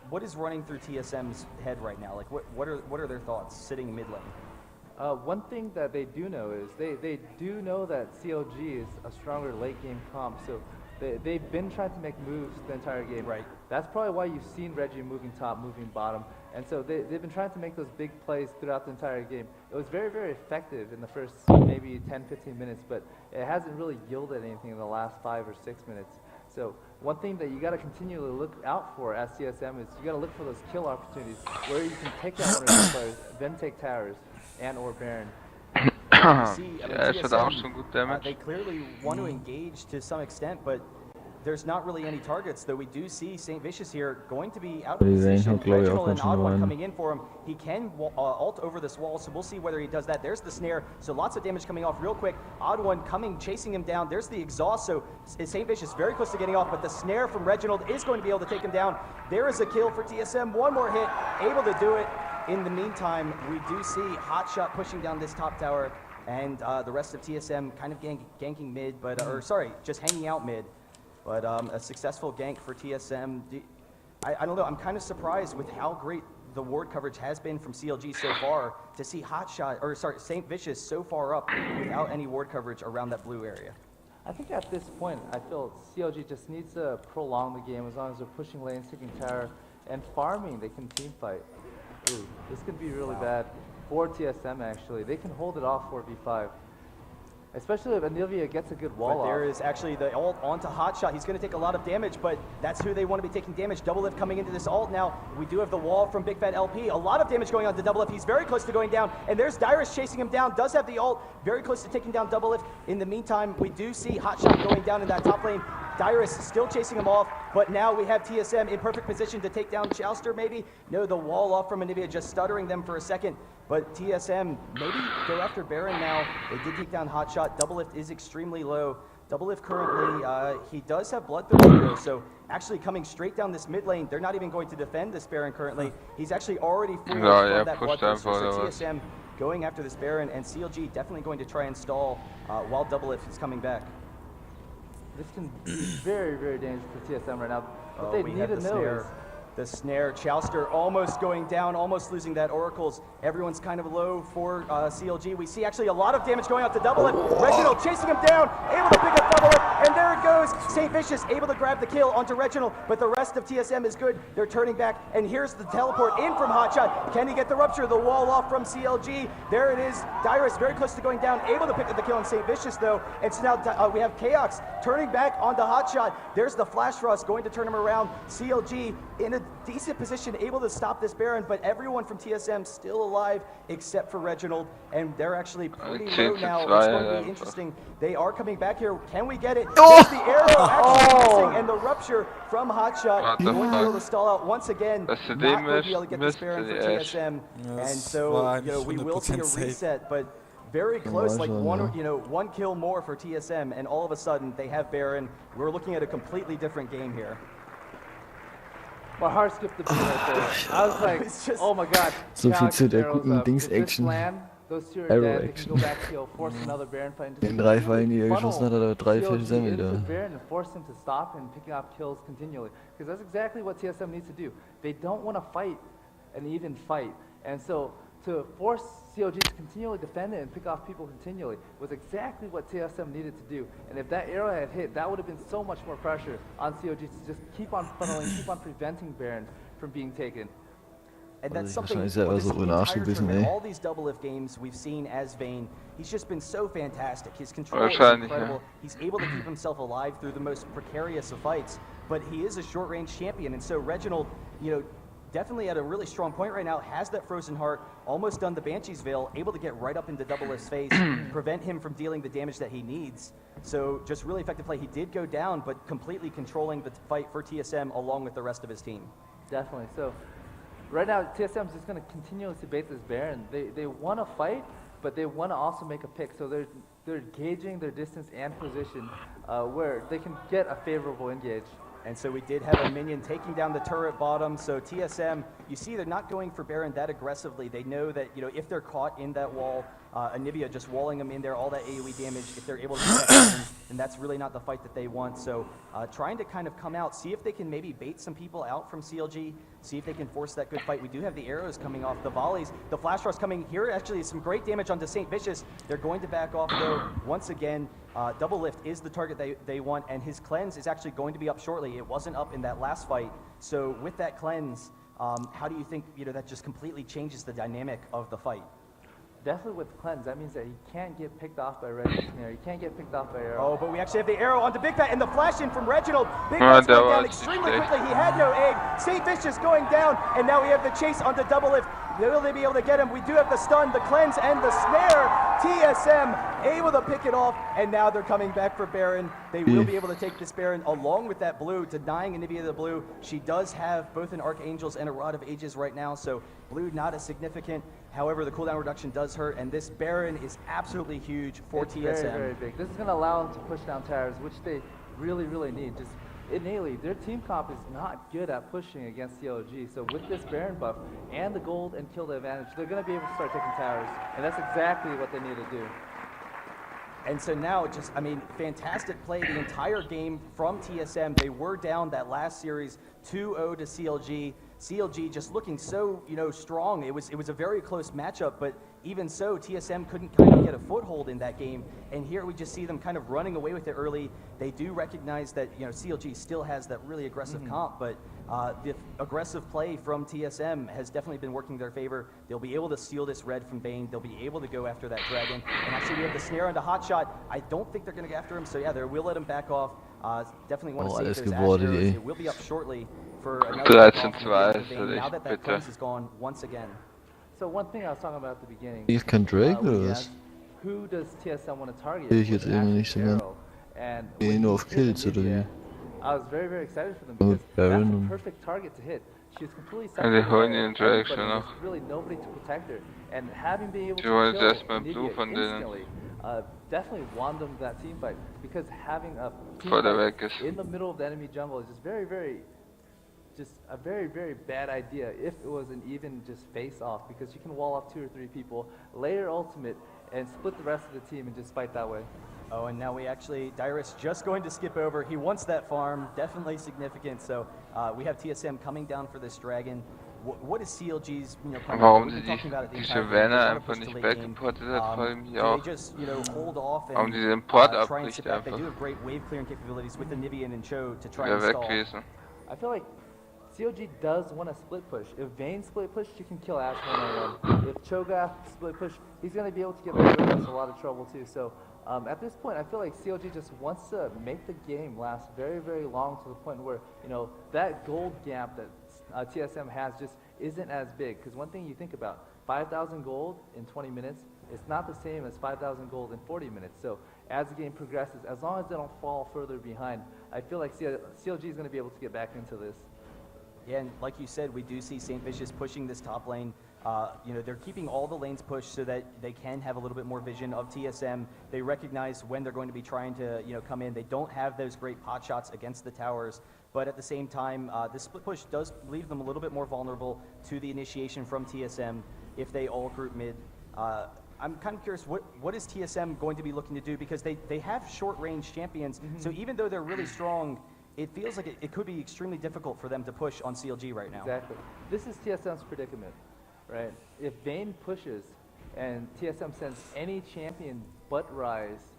What is running through TSM's head right now? Like, what are their thoughts sitting mid lane? One thing that they do know is they do know that CLG is a stronger late game comp, so they've been trying to make moves the entire game. Right. That's probably why you've seen Reggie moving top, moving bottom, and so they've been trying to make those big plays throughout the entire game. It was very, very effective in the first maybe 10-15 minutes, but it hasn't really yielded anything in the last 5 or 6 minutes. So one thing that you got to continually look out for as CSM is you got to look for those kill opportunities where you can take out 1 or 2 players, then take towers and or Baron. Ja, ist halt auch schon gut Damage. They clearly want to engage to some extent, but there's not really any targets, though we do see St. Vicious here going to be out of position. Reginald and Odd One coming in for him. He can ult over this wall, so we'll see whether he does that. There's the snare, so lots of damage coming off real quick. Odd One coming, chasing him down. There's the exhaust, so St. Vicious very close to getting off, but the snare from Reginald is going to be able to take him down. There is a kill for TSM. One more hit, able to do it. In the meantime, we do see Hotshot pushing down this top tower, and the rest of TSM kind of ganking mid, but just hanging out mid. But a successful gank for TSM. I don't know, I'm kind of surprised with how great the ward coverage has been from CLG so far to see St. Vicious so far up without any ward coverage around that blue area. I think at this point, I feel CLG just needs to prolong the game as long as they're pushing lanes, taking tower, and farming. They can team fight. Ooh, this could be really bad for TSM actually. They can hold it off 4v5. Especially if Anivia gets a good wall off. There is actually the ult onto Hotshot. He's going to take a lot of damage, but that's who they want to be taking damage. Double Lift coming into this ult now. We do have the wall from Big Fat LP. A lot of damage going on to Double Lift. He's very close to going down, and there's Dyrus chasing him down. Does have the ult. Very close to taking down Double Lift. In the meantime, we do see Hotshot going down in that top lane. Dyrus still chasing him off, but now we have TSM in perfect position to take down Chouster maybe. No, the wall off from Anivia just stuttering them for a second. But TSM maybe go after Baron now. They did take down Hotshot. Double Lift is extremely low. Double Lift currently, he does have Bloodthirst though, so actually coming straight down this mid lane. They're not even going to defend this Baron currently. He's actually already full from that Bloodthirst. So TSM going after this Baron, and CLG definitely going to try and stall while Double Lift is coming back. This can be very, very dangerous for TSM right now. What they need to know is the snare. Chouster almost going down, almost losing that Oracles. Everyone's kind of low for CLG. We see actually a lot of damage going out to Double Lift. Reginald chasing him down, able to pick up Double Lift, and there it goes. St. Vicious able to grab the kill onto Reginald, but the rest of TSM is good. They're turning back, and here's the teleport in from Hotshot. Can he get the rupture? The wall off from CLG. There it is. Dyrus very close to going down, able to pick up the kill on St. Vicious though. And so now we have Chaos turning back onto Hotshot. There's the Flash Rust going to turn him around. CLG in a decent position, able to stop this Baron, but everyone from TSM still alive except for Reginald, and they're actually pretty low now. It's going to be interesting. They are coming back here. Can we get it? There's the arrow actually missing, and the rupture from Hotshot going to be able to stall out once again. Not going to be able to get this Baron for TSM, and so we will see a reset, but very close, like one kill more for TSM, and all of a sudden they have Baron. We're looking at a completely different game here. My heart skipped a beat right there. I was like, oh my god. So viel zu der guten Dings-Action. Arrow-Action. In 3 Fallen, die er geschossen hat, hat er 3 versemmelt. Baron and force him to stop and picking up kills continually. Because that's exactly what TSM needs to do. They don't want to fight an even fight. And so to force CLG to continually defend it and pick off people continually was exactly what TSM needed to do. And if that arrow had hit, that would have been so much more pressure on CLG to just keep on funneling, keep on preventing Baron from being taken. And that's something all these Double Lift games we've seen as Vayne. He's just been so fantastic. His control is incredible. He's able to keep himself alive through the most precarious of fights, but he is a short-range champion. And so Reginald, definitely at a really strong point right now, has that Frozen Heart, almost done the Banshee's Veil, able to get right up into Double Lift's face, prevent him from dealing the damage that he needs. So just really effective play. He did go down, but completely controlling the fight for TSM along with the rest of his team. Definitely. So right now, TSM is just going to continuously bait this Baron. They want to fight, but they want to also make a pick. So they're gauging their distance and position where they can get a favorable engage. And so we did have a minion taking down the turret bottom. So TSM, you see they're not going for Baron that aggressively. They know that, if they're caught in that wall, Anivia just walling them in there, all that AoE damage, if they're able to get that, then that's really not the fight that they want. So trying to kind of come out, see if they can maybe bait some people out from CLG, see if they can force that good fight. We do have the arrows coming off, the volleys, the Flash Rust coming here. Actually, some great damage onto St. Vicious. They're going to back off, though. Once again, Double Lift is the target they want, and his cleanse is actually going to be up shortly. It wasn't up in that last fight. So with that cleanse, how do you think that just completely changes the dynamic of the fight? Definitely with cleanse, that means that he can't get picked off by Red Snare. He can't get picked off by Arrow. Oh, but we actually have the arrow onto Big Fat and the flash in from Reginald. Big Fat's going down extremely quickly. He had no egg. St. Vicious going down, and now we have the chase onto Double Lift. Will they be able to get him? We do have the stun, the cleanse, and the snare. TSM able to pick it off, and now they're coming back for Baron. They will be able to take this Baron along with that blue, denying Anivia the blue. She does have both an Archangels and a Rod of Ages right now, so blue not as significant. However, the cooldown reduction does hurt, and this Baron is absolutely huge for TSM. Very, very big. This is going to allow them to push down towers, which they really, really need. Just innately, their team comp is not good at pushing against CLG. So with this Baron buff and the gold and kill advantage, they're going to be able to start taking towers, and that's exactly what they need to do. And so now, just, I mean, fantastic play the entire game from TSM. They were down that last series 2-0 to CLG. CLG just looking so, strong. It was a very close matchup, but even so, TSM couldn't kind of get a foothold in that game. And here we just see them kind of running away with it early. They do recognize that, CLG still has that really aggressive comp, but the aggressive play from TSM has definitely been working in their favor. They'll be able to steal this red from Vayne. They'll be able to go after that dragon. And actually, we have the snare onto Hotshot. I don't think they're going to go after him, so yeah, we'll let him back off. Definitely want to see if there's Ash arrows. It will be up shortly for another 13-2, now that that cleanse is gone once again. So one thing I was talking about at the beginning. Ist kein Drake oder was? Who does TSM want to target? Sehe ich jetzt irgendwie nicht so ganz. Nee, nur auf Kills oder wie? I was very, very excited for them because that's a perfect target to hit. She was completely separated. There's really nobody to protect her, and having been able to kill Anivia instantly, definitely won them that team fight because having a team fight in the middle of the enemy jungle is just a very, very bad idea if it was an even just face off, because you can wall off 2 or 3 people, layer ultimate, and split the rest of the team and just fight that way. Oh, and now we actually, Dyrus just going to skip over. He wants that farm, definitely significant. So we have TSM coming down for this dragon. What is CLG's, plan? Warum sie die Savannah einfach nicht backimportet hat, vor allem hier auch. Warum diese Import abbricht einfach. They do have great wave clearing capabilities with the Nivian and Cho to try and stall. I feel like CLG does want to split push. If Vayne split push, you can kill Ash 1-on-1. If Cho'Gath split push, he's going to be able to give us a lot of trouble too. So at this point, I feel like CLG just wants to make the game last very, very long to the point where, that gold gap that TSM has just isn't as big. Because one thing you think about, 5,000 gold in 20 minutes, it's not the same as 5,000 gold in 40 minutes. So as the game progresses, as long as they don't fall further behind, I feel like CLG is going to be able to get back into this. Yeah, and like you said, we do see St. Vicious pushing this top lane. They're keeping all the lanes pushed so that they can have a little bit more vision of TSM. They recognize when they're going to be trying to, come in. They don't have those great pot shots against the towers, but at the same time, the split push does leave them a little bit more vulnerable to the initiation from TSM if they all group mid. I'm kind of curious, what is TSM going to be looking to do? Because they have short-range champions, so even though they're really strong, it feels like it could be extremely difficult for them to push on CLG right now. Exactly. This is TSM's predicament, right? If Vayne pushes and TSM sends any champion but Rise,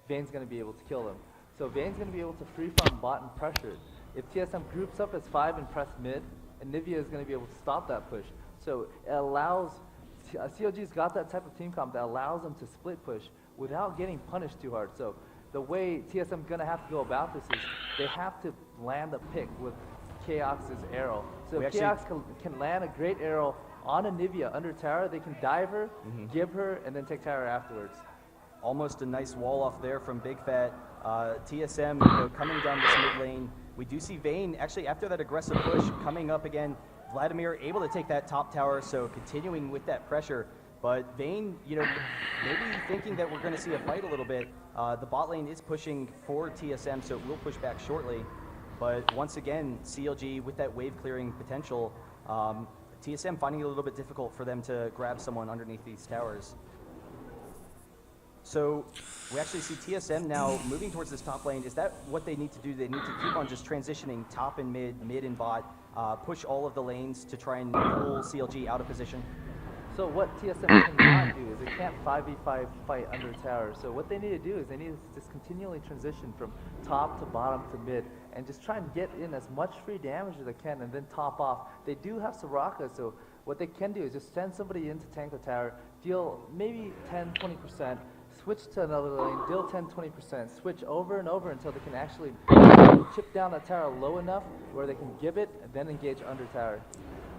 Vayne's going to be able to kill them. So Vayne's going to be able to free farm bot and pressure. If TSM groups up as 5 and press mid, Anivia is going to be able to stop that push. So it allows, CLG's got that type of team comp that allows them to split push without getting punished too hard. So the way TSM gonna have to go about this is they have to land a pick with Chaos's arrow. So if Chaos can land a great arrow on Anivia under tower, they can dive her, give her, and then take tower afterwards. Almost a nice wall off there from Big Fat. TSM coming down this mid lane. We do see Vayne actually after that aggressive push coming up again. Vladimir able to take that top tower, so continuing with that pressure. But Vayne, maybe thinking that we're going to see a fight a little bit. The bot lane is pushing for TSM, so it will push back shortly. But once again, CLG with that wave clearing potential, TSM finding it a little bit difficult for them to grab someone underneath these towers. So we actually see TSM now moving towards this top lane. Is that what they need to do? They need to keep on just transitioning top and mid and bot, push all of the lanes to try and pull CLG out of position? So what TSM cannot do is they can't 5v5 fight under tower. So what they need to do is they need to just continually transition from top to bottom to mid and just try and get in as much free damage as they can and then top off. They do have Soraka, so what they can do is just send somebody in to tank the tower, deal maybe 10-20%, switch to another lane, deal 10-20%, switch over and over until they can actually chip down that tower low enough where they can give it and then engage under tower.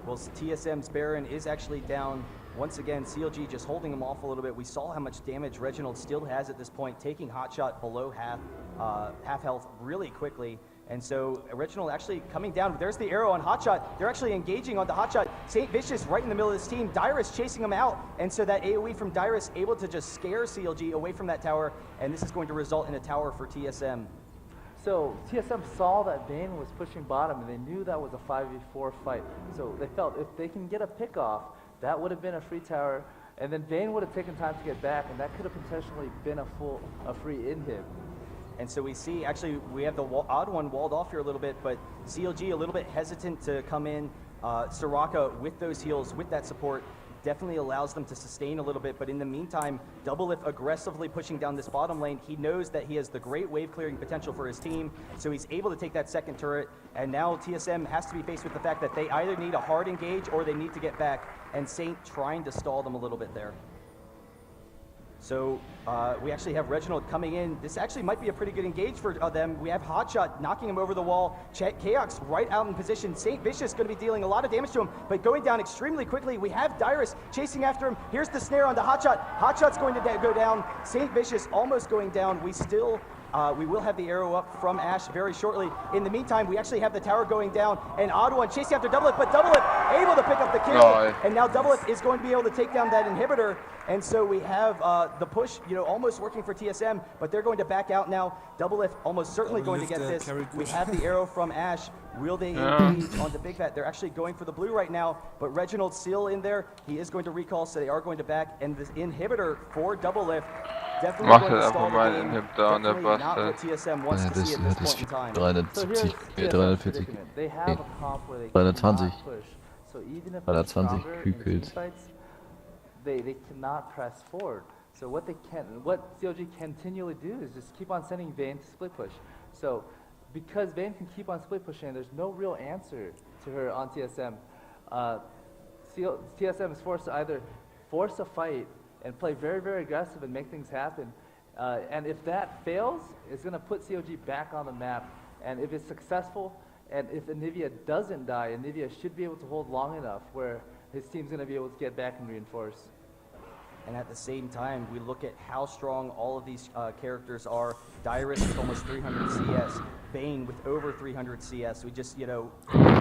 Well, TSM's Baron is actually down. Once again, CLG just holding him off a little bit. We saw how much damage Reginald still has at this point, taking Hotshot below half health really quickly. And so Reginald actually coming down. There's the arrow on Hotshot. They're actually engaging on the Hotshot. St. Vicious right in the middle of this team. Dyrus chasing him out. And so that AoE from Dyrus able to just scare CLG away from that tower. And this is going to result in a tower for TSM. So TSM saw that Vayne was pushing bottom, and they knew that was a 5v4 fight. So they felt if they can get a pick off, that would have been a free tower. And then Vayne would have taken time to get back, and that could have potentially been a free inhib. And so we see, actually, we have the odd one walled off here a little bit, but CLG a little bit hesitant to come in. Soraka with those heals, with that support, definitely allows them to sustain a little bit. But in the meantime, Doublelift aggressively pushing down this bottom lane. He knows that he has the great wave clearing potential for his team, so he's able to take that second turret. And now TSM has to be faced with the fact that they either need a hard engage or they need to get back. And Saint trying to stall them a little bit there. So we actually have Reginald coming in. This actually might be a pretty good engage for them. We have Hotshot knocking him over the wall. Chaos right out in position. St. Vicious going to be dealing a lot of damage to him, but going down extremely quickly. We have Dyrus chasing after him. Here's the snare on the Hotshot. Hotshot's going to go down. St. Vicious almost going down. We will have the arrow up from Ash very shortly. In the meantime, we actually have the tower going down, and Odd One chasing after Doublelift, but Doublelift able to pick up the kill, and now Doublelift is going to be able to take down that inhibitor, and so we have the push, almost working for TSM, but they're going to back out now. Doublelift almost certainly going to get this. We have the arrow from Ash. Will they engage on the Big Fat? They're actually going for the blue right now, but Reginald's still in there. He is going to recall, so they are going to back, and this inhibitor for Doublelift definitely going to stall the game. Definitely not what TSM wants to see at this point in time. 370, 340, They have a comp where they 320, cannot push. So even if they're 320 stronger in team Kühlkills. fights, they cannot press forward. So what CLG continually do is just keep on sending Vayne to split push. So because Vayne can keep on split pushing, there's no real answer to her on TSM. TSM is forced to either force a fight and play very, very aggressive and make things happen. And if that fails, it's going to put CLG back on the map. And if it's successful, and if Anivia doesn't die, Anivia should be able to hold long enough where his team's going to be able to get back and reinforce. And at the same time, we look at how strong all of these characters are. Dyrus with almost 300 CS, Vayne with over 300 CS. We just,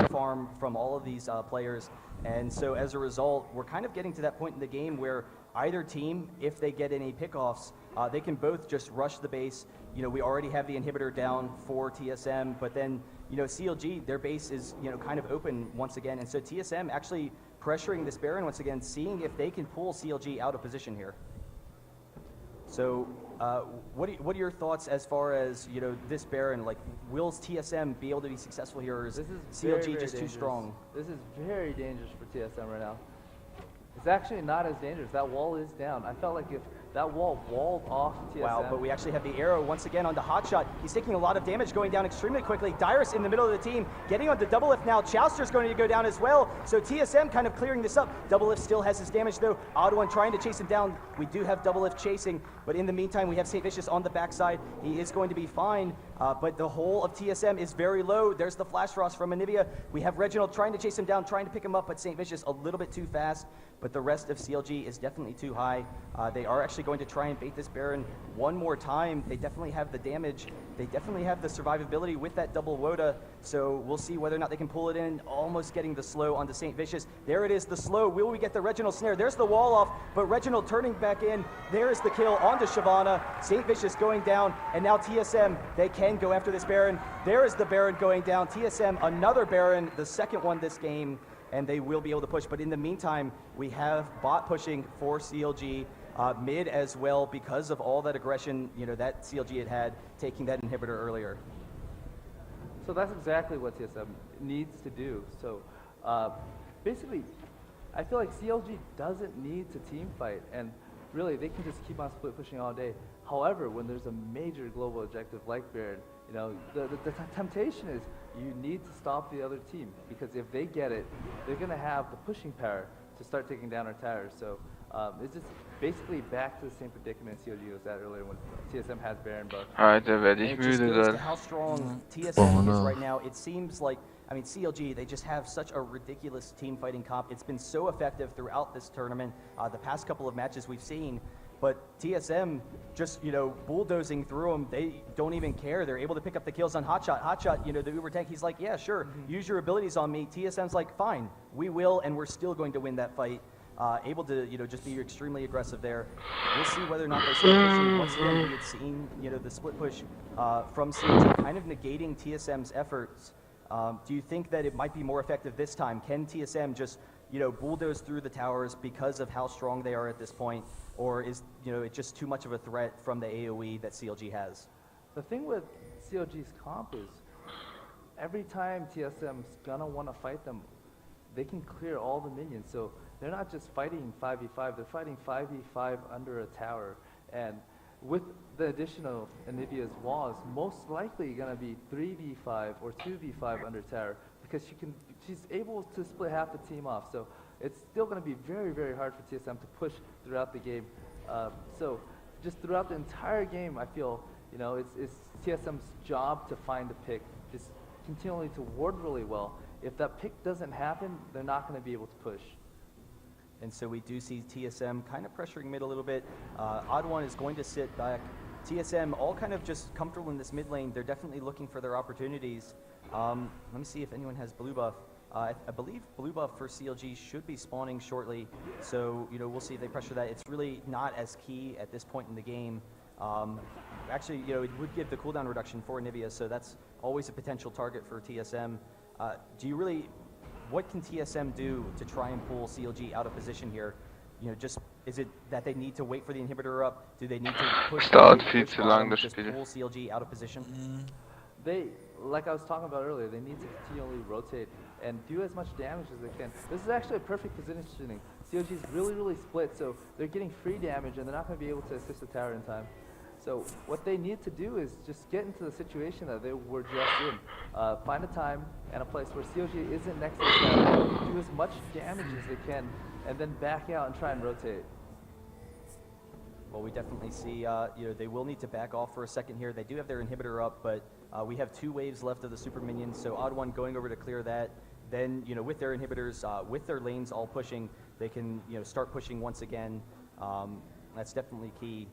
farm from all of these players. And so as a result, we're kind of getting to that point in the game where either team, if they get any pickoffs, they can both just rush the base. We already have the inhibitor down for TSM, but then, CLG, their base is, kind of open once again. And so TSM actually pressuring this Baron once again, seeing if they can pull CLG out of position here. So what are your thoughts as far as, this Baron? Like, will TSM be able to be successful here, or is CLG just too strong? This is very dangerous for TSM right now. It's actually not as dangerous. That wall is down. I felt like if that wall walled off TSM. Wow, but we actually have the arrow once again on the Hotshot. He's taking a lot of damage, going down extremely quickly. Dyrus in the middle of the team, getting onto Doublelift now. Chowster's going to go down as well. So TSM kind of clearing this up. Doublelift still has his damage though. Odd One trying to chase him down. We do have Doublelift chasing, but in the meantime, we have St. Vicious on the backside. He is going to be fine, but the whole of TSM is very low. There's the Flash Frost from Anivia. We have Reginald trying to chase him down, trying to pick him up, but St. Vicious a little bit too fast. But the rest of CLG is definitely too high. They are actually going to try and bait this Baron one more time. They definitely have the damage. They definitely have the survivability with that double Woda. So we'll see whether or not they can pull it in. Almost getting the slow onto St. Vicious. There it is, the slow. Will we get the Reginald snare? There's the wall off, but Reginald turning back in. There's the kill onto Shyvana. St. Vicious going down, and now TSM, they can go after this Baron. There is the Baron going down. TSM, another Baron, the second one this game, and they will be able to push. But in the meantime, we have bot pushing for CLG, mid as well, because of all that aggression, that CLG had taking that inhibitor earlier. So that's exactly what TSM needs to do. So basically, I feel like CLG doesn't need to team fight, and really they can just keep on split pushing all day. However, when there's a major global objective like Baron, the temptation is you need to stop the other team, because if they get it, they're going to have the pushing power to start taking down our towers. So It's just basically back to the same predicament CLG was at earlier when TSM has Baron buff. Alter, werde ich müde dann. How strong TSM is right now. It seems like, I mean, CLG, they just have such a ridiculous team fighting comp. It's been so effective throughout this tournament, the past couple of matches we've seen. But TSM just, you know, bulldozing through them. They don't even care. They're able to pick up the kills on Hotshot. Hotshot, you know, the Uber tank, he's like, yeah, sure, use your abilities on me. TSM's like, fine, we will, and we're still going to win that fight. Able to, you know, just be extremely aggressive there. We'll see whether or not they start pushing. Once again, we had seen, you know, the split push from CLG kind of negating TSM's efforts. Do you think that it might be more effective this time? Can TSM just, you know, bulldoze through the towers because of how strong they are at this point? Or is, you know, it just too much of a threat from the AoE that CLG has? The thing with CLG's comp is every time TSM's gonna want to fight them, they can clear all the minions. So they're not just fighting 5v5, they're fighting 5v5 under a tower. And with the addition of Anivia's walls, most likely gonna be 3v5 or 2v5 under tower because she's able to split half the team off. So it's still gonna be very, very hard for TSM to push throughout the game. So just throughout the entire game, I feel, you know, it's TSM's job to find a pick, just continually to ward really well. If that pick doesn't happen, they're not gonna be able to push. And so we do see TSM kind of pressuring mid a little bit. Odd One is going to sit back. TSM all kind of just comfortable in this mid lane. They're definitely looking for their opportunities. Let me see if anyone has blue buff. I believe blue buff for CLG should be spawning shortly. So, you know, we'll see if they pressure that. It's really not as key at this point in the game. Actually, you know, it would give the cooldown reduction for Anivia, so that's always a potential target for TSM. What can TSM do to try and pull CLG out of position here? You know, just, is it that they need to wait for the inhibitor up? Do they need to push just pull CLG out of position? They, like I was talking about earlier, they need to continually rotate and do as much damage as they can. This is actually a perfect positioning. CLG is really, really split, so they're getting free damage and they're not going to be able to assist the tower in time. So what they need to do is just get into the situation that they were just in. Find a time and a place where CLG isn't next to the tower, do as much damage as they can, and then back out and try and rotate. Well, we definitely see, you know, they will need to back off for a second here. They do have their inhibitor up, but we have 2 waves left of the super minions, so Odd One going over to clear that. Then, you know, with their inhibitors, with their lanes all pushing, they can, you know, start pushing once again. That's definitely key.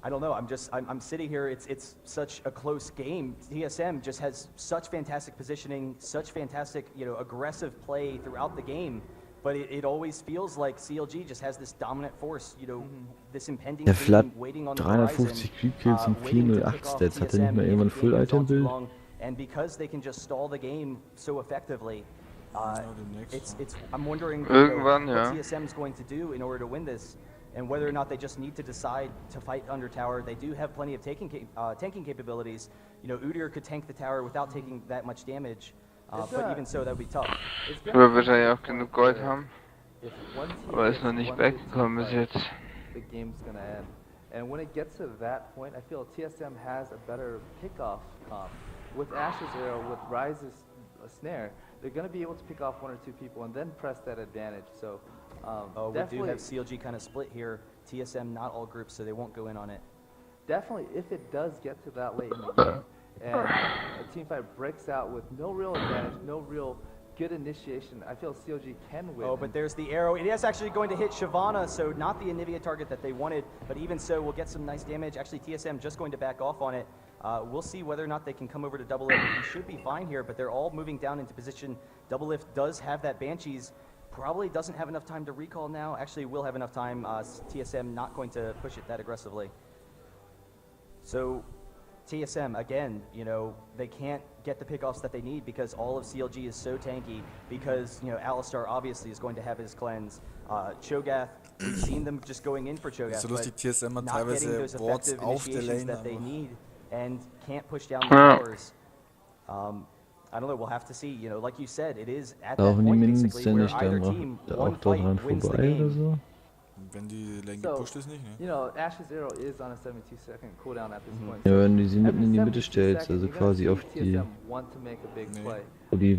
I don't know, I'm sitting here, it's such a close game. TSM just has such fantastic positioning, such fantastic, you know, aggressive play throughout the game. But it always feels like CLG just has this dominant force, you know, this impending doom waiting on the horizon, 350 Creep-Kills und 408 Stats. Hat er nicht mal irgendwann Full-Item-Bild? And because they can just stall the game so effectively, I'm wondering what TSM is going to do in order to win this, and whether or not they just need to decide to fight under tower. They do have plenty of tanking capabilities. You know, Udyr could tank the tower without taking that much damage. But even so, that would be tough. Aber wird er ja auch genug Gold haben. Aber ist noch nicht weggekommen bis jetzt. The game's gonna end. And when it gets to that point, I feel TSM has a better kickoff comp. With Ash's arrow, with Ryze's snare, they're gonna be able to pick off 1 or 2 people and then press that advantage. So we do have CLG kind of split here. TSM not all groups, so they won't go in on it. Definitely, if it does get to that late in the game, and a teamfight breaks out with no real advantage, no real good initiation, I feel CLG can win. Oh, but there's the arrow. It is actually going to hit Shyvana, so not the Anivia target that they wanted, but even so, we'll get some nice damage. Actually, TSM just going to back off on it. We'll see whether or not they can come over to Double Lift. He should be fine here, but they're all moving down into position. Double Lift does have that Banshees. Probably doesn't have enough time to recall now. Actually, will have enough time. TSM not going to push it that aggressively. So TSM, again, you know, they can't get the pickoffs that they need because all of CLG is so tanky, because, you know, Alistar obviously is going to have his cleanse. Cho'Gath, we've seen them just going in for Cho'Gath, so lustig, TSM but not getting those effective initiations that they need and can't push down the towers. I don't know, we'll have to see. You know, like you said, it is at that point basically where either team one fight wins the game. Wenn die Lane gepusht ist, nicht, ne? You know, Ash's arrow is on a 72-second cooldown at this point. Ja, wenn du sie mitten in die Mitte stellst, also quasi auf die,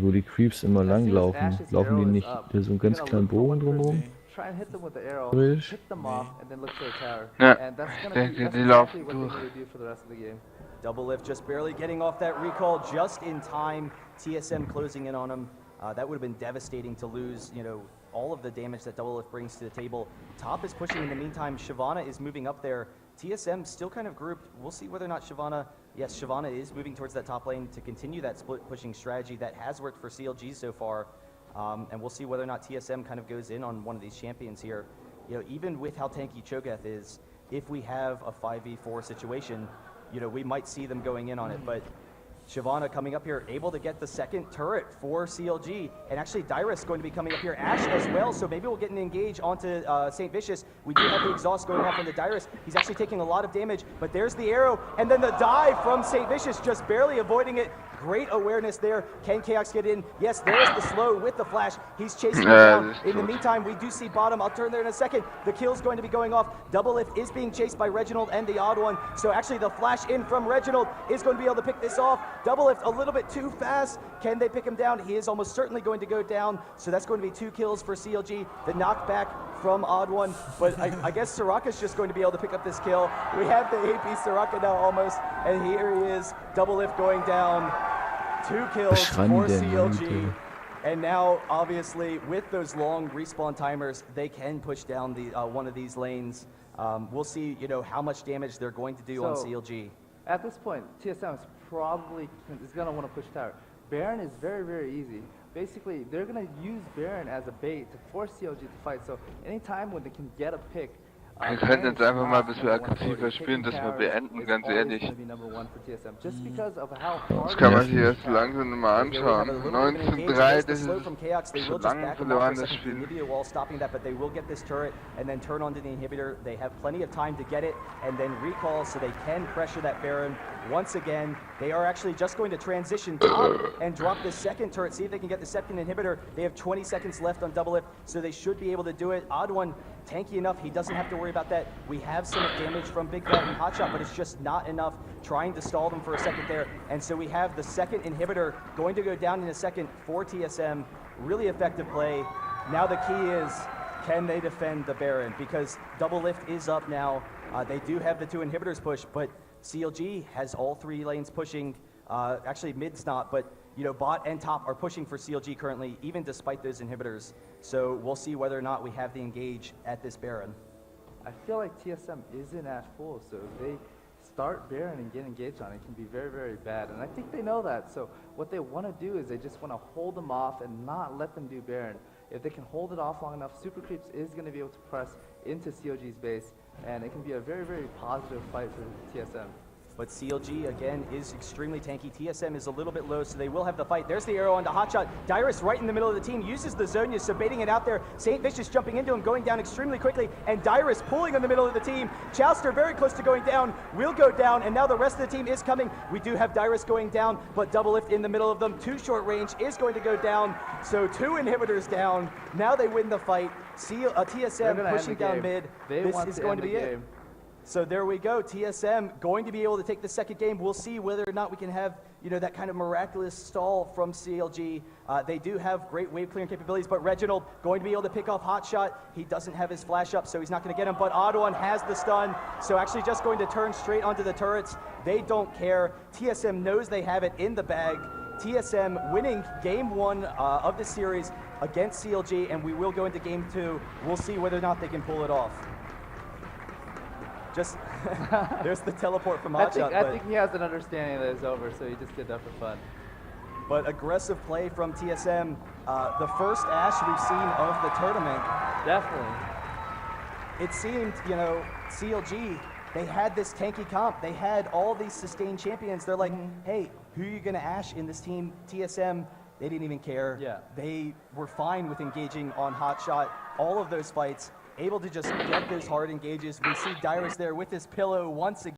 wo die Creeps immer lang laufen, laufen die nicht so einen ganz kleinen Bogen drumherum? try and hit them with the arrow, pick them off, and then look for the tower. Ja, And that's ich gonna denke, be die exactly laufen what they durch. need to do for the rest of the game. Double lift just barely getting off that recall just in time. TSM closing in on him. That would have been devastating to lose, you know, all of the damage that double lift brings to the table. Top is pushing in the meantime. Shyvana is moving up there. TSM still kind of grouped. We'll see whether or not Shyvana, yes, Shyvana is moving towards that top lane to continue that split pushing strategy that has worked for CLG so far. And we'll see whether or not TSM kind of goes in on one of these champions here. You know, even with how tanky Cho'Gath is, if we have a 5v4 situation, you know, we might see them going in on it. But Shyvana coming up here, able to get the second turret for CLG, and actually Dyrus going to be coming up here, Ashe as well, so maybe we'll get an engage onto St. Vicious. We do have the exhaust going off onto Dyrus. He's actually taking a lot of damage, but there's the arrow, and then the dive from St. Vicious, just barely avoiding it. Great awareness there. Can Chaos get in? Yes, there's the slow with the flash. He's chasing him down. In the meantime, we do see bottom. I'll turn there in a second. The kill's going to be going off. Double lift is being chased by Reginald and the odd one. So actually the flash in from Reginald is going to be able to pick this off. Double lift a little bit too fast. Can they pick him down? He is almost certainly going to go down. So that's going to be 2 kills for CLG. The knockback from odd one. But I guess Soraka's just going to be able to pick up this kill. We have the AP Soraka now almost. And here he is. Double lift going down. 2 kills for CLG, and now obviously with those long respawn timers, they can push down the one of these lanes. We'll see, you know, how much damage they're going to do on CLG. At this point, TSM is probably going to want to push tower. Baron is very, very easy. Basically, they're going to use Baron as a bait to force CLG to fight. So anytime when they can get a pick. Wir könnten jetzt einfach mal ein bisschen aggressiver spielen, das mal beenden, ganz ehrlich. Das kann man sich erst langsam mal anschauen. 19-3, das ist schon lange verloren, das Spiel. Stopping that, but they will get this turret and then turn onto the inhibitor. They have plenty of time to get it and then recall so they can pressure that Baron. Once again, they are actually just going to transition top and drop this second turret, see if they can get the second inhibitor. They have 20 seconds left on double lift, so they should be able to do it. Odd one, tanky enough, he doesn't have to worry about that. We have some damage from Big Fat and Hotshot, but it's just not enough, trying to stall them for a second there. And so we have the second inhibitor going to go down in a second for TSM. Really effective play. Now the key is, can they defend the Baron? Because double lift is up now. They do have the 2 inhibitors push, but CLG has all 3 lanes pushing. Actually, mid's not, but you know, bot and top are pushing for CLG currently, even despite those inhibitors. So we'll see whether or not we have the engage at this Baron. I feel like TSM isn't at full, so if they start Baron and get engaged on it, can be very, very bad. And I think they know that. So what they want to do is they just want to hold them off and not let them do Baron. If they can hold it off long enough, Super Creeps is going to be able to press into CLG's base, and it can be a very, very positive fight for TSM. But CLG, again, is extremely tanky. TSM is a little bit low, so they will have the fight. There's the arrow onto Hotshot. Dyrus right in the middle of the team, uses the Zhonya, so baiting it out there. St. Vicious jumping into him, going down extremely quickly, and Dyrus pulling in the middle of the team. Chowster very close to going down, will go down, and now the rest of the team is coming. We do have Dyrus going down, but double lift in the middle of them. 2 short range is going to go down, so 2 inhibitors down. Now they win the fight. TSM pushing down mid. This is going to be it. So there we go, TSM going to be able to take the second game. We'll see whether or not we can have, you know, that kind of miraculous stall from CLG. They do have great wave clearing capabilities, but Reginald going to be able to pick off Hotshot. He doesn't have his flash up, so he's not going to get him, but Odd One has the stun, so actually just going to turn straight onto the turrets. They don't care. TSM knows they have it in the bag. TSM winning game 1 of the series against CLG, and we will go into game 2. We'll see whether or not they can pull it off. Just there's the teleport from Hotshot. I think he has an understanding that it's over, so he just did that for fun. But aggressive play from TSM. The first Ashe we've seen of the tournament. Definitely. It seemed, you know, CLG, they had this tanky comp. They had all these sustained champions. They're like, hey, who are you going to Ashe in this team? TSM, they didn't even care. Yeah. They were fine with engaging on Hotshot. All of those fights, able to just get those hard engages. We see Dyrus there with his pillow once again.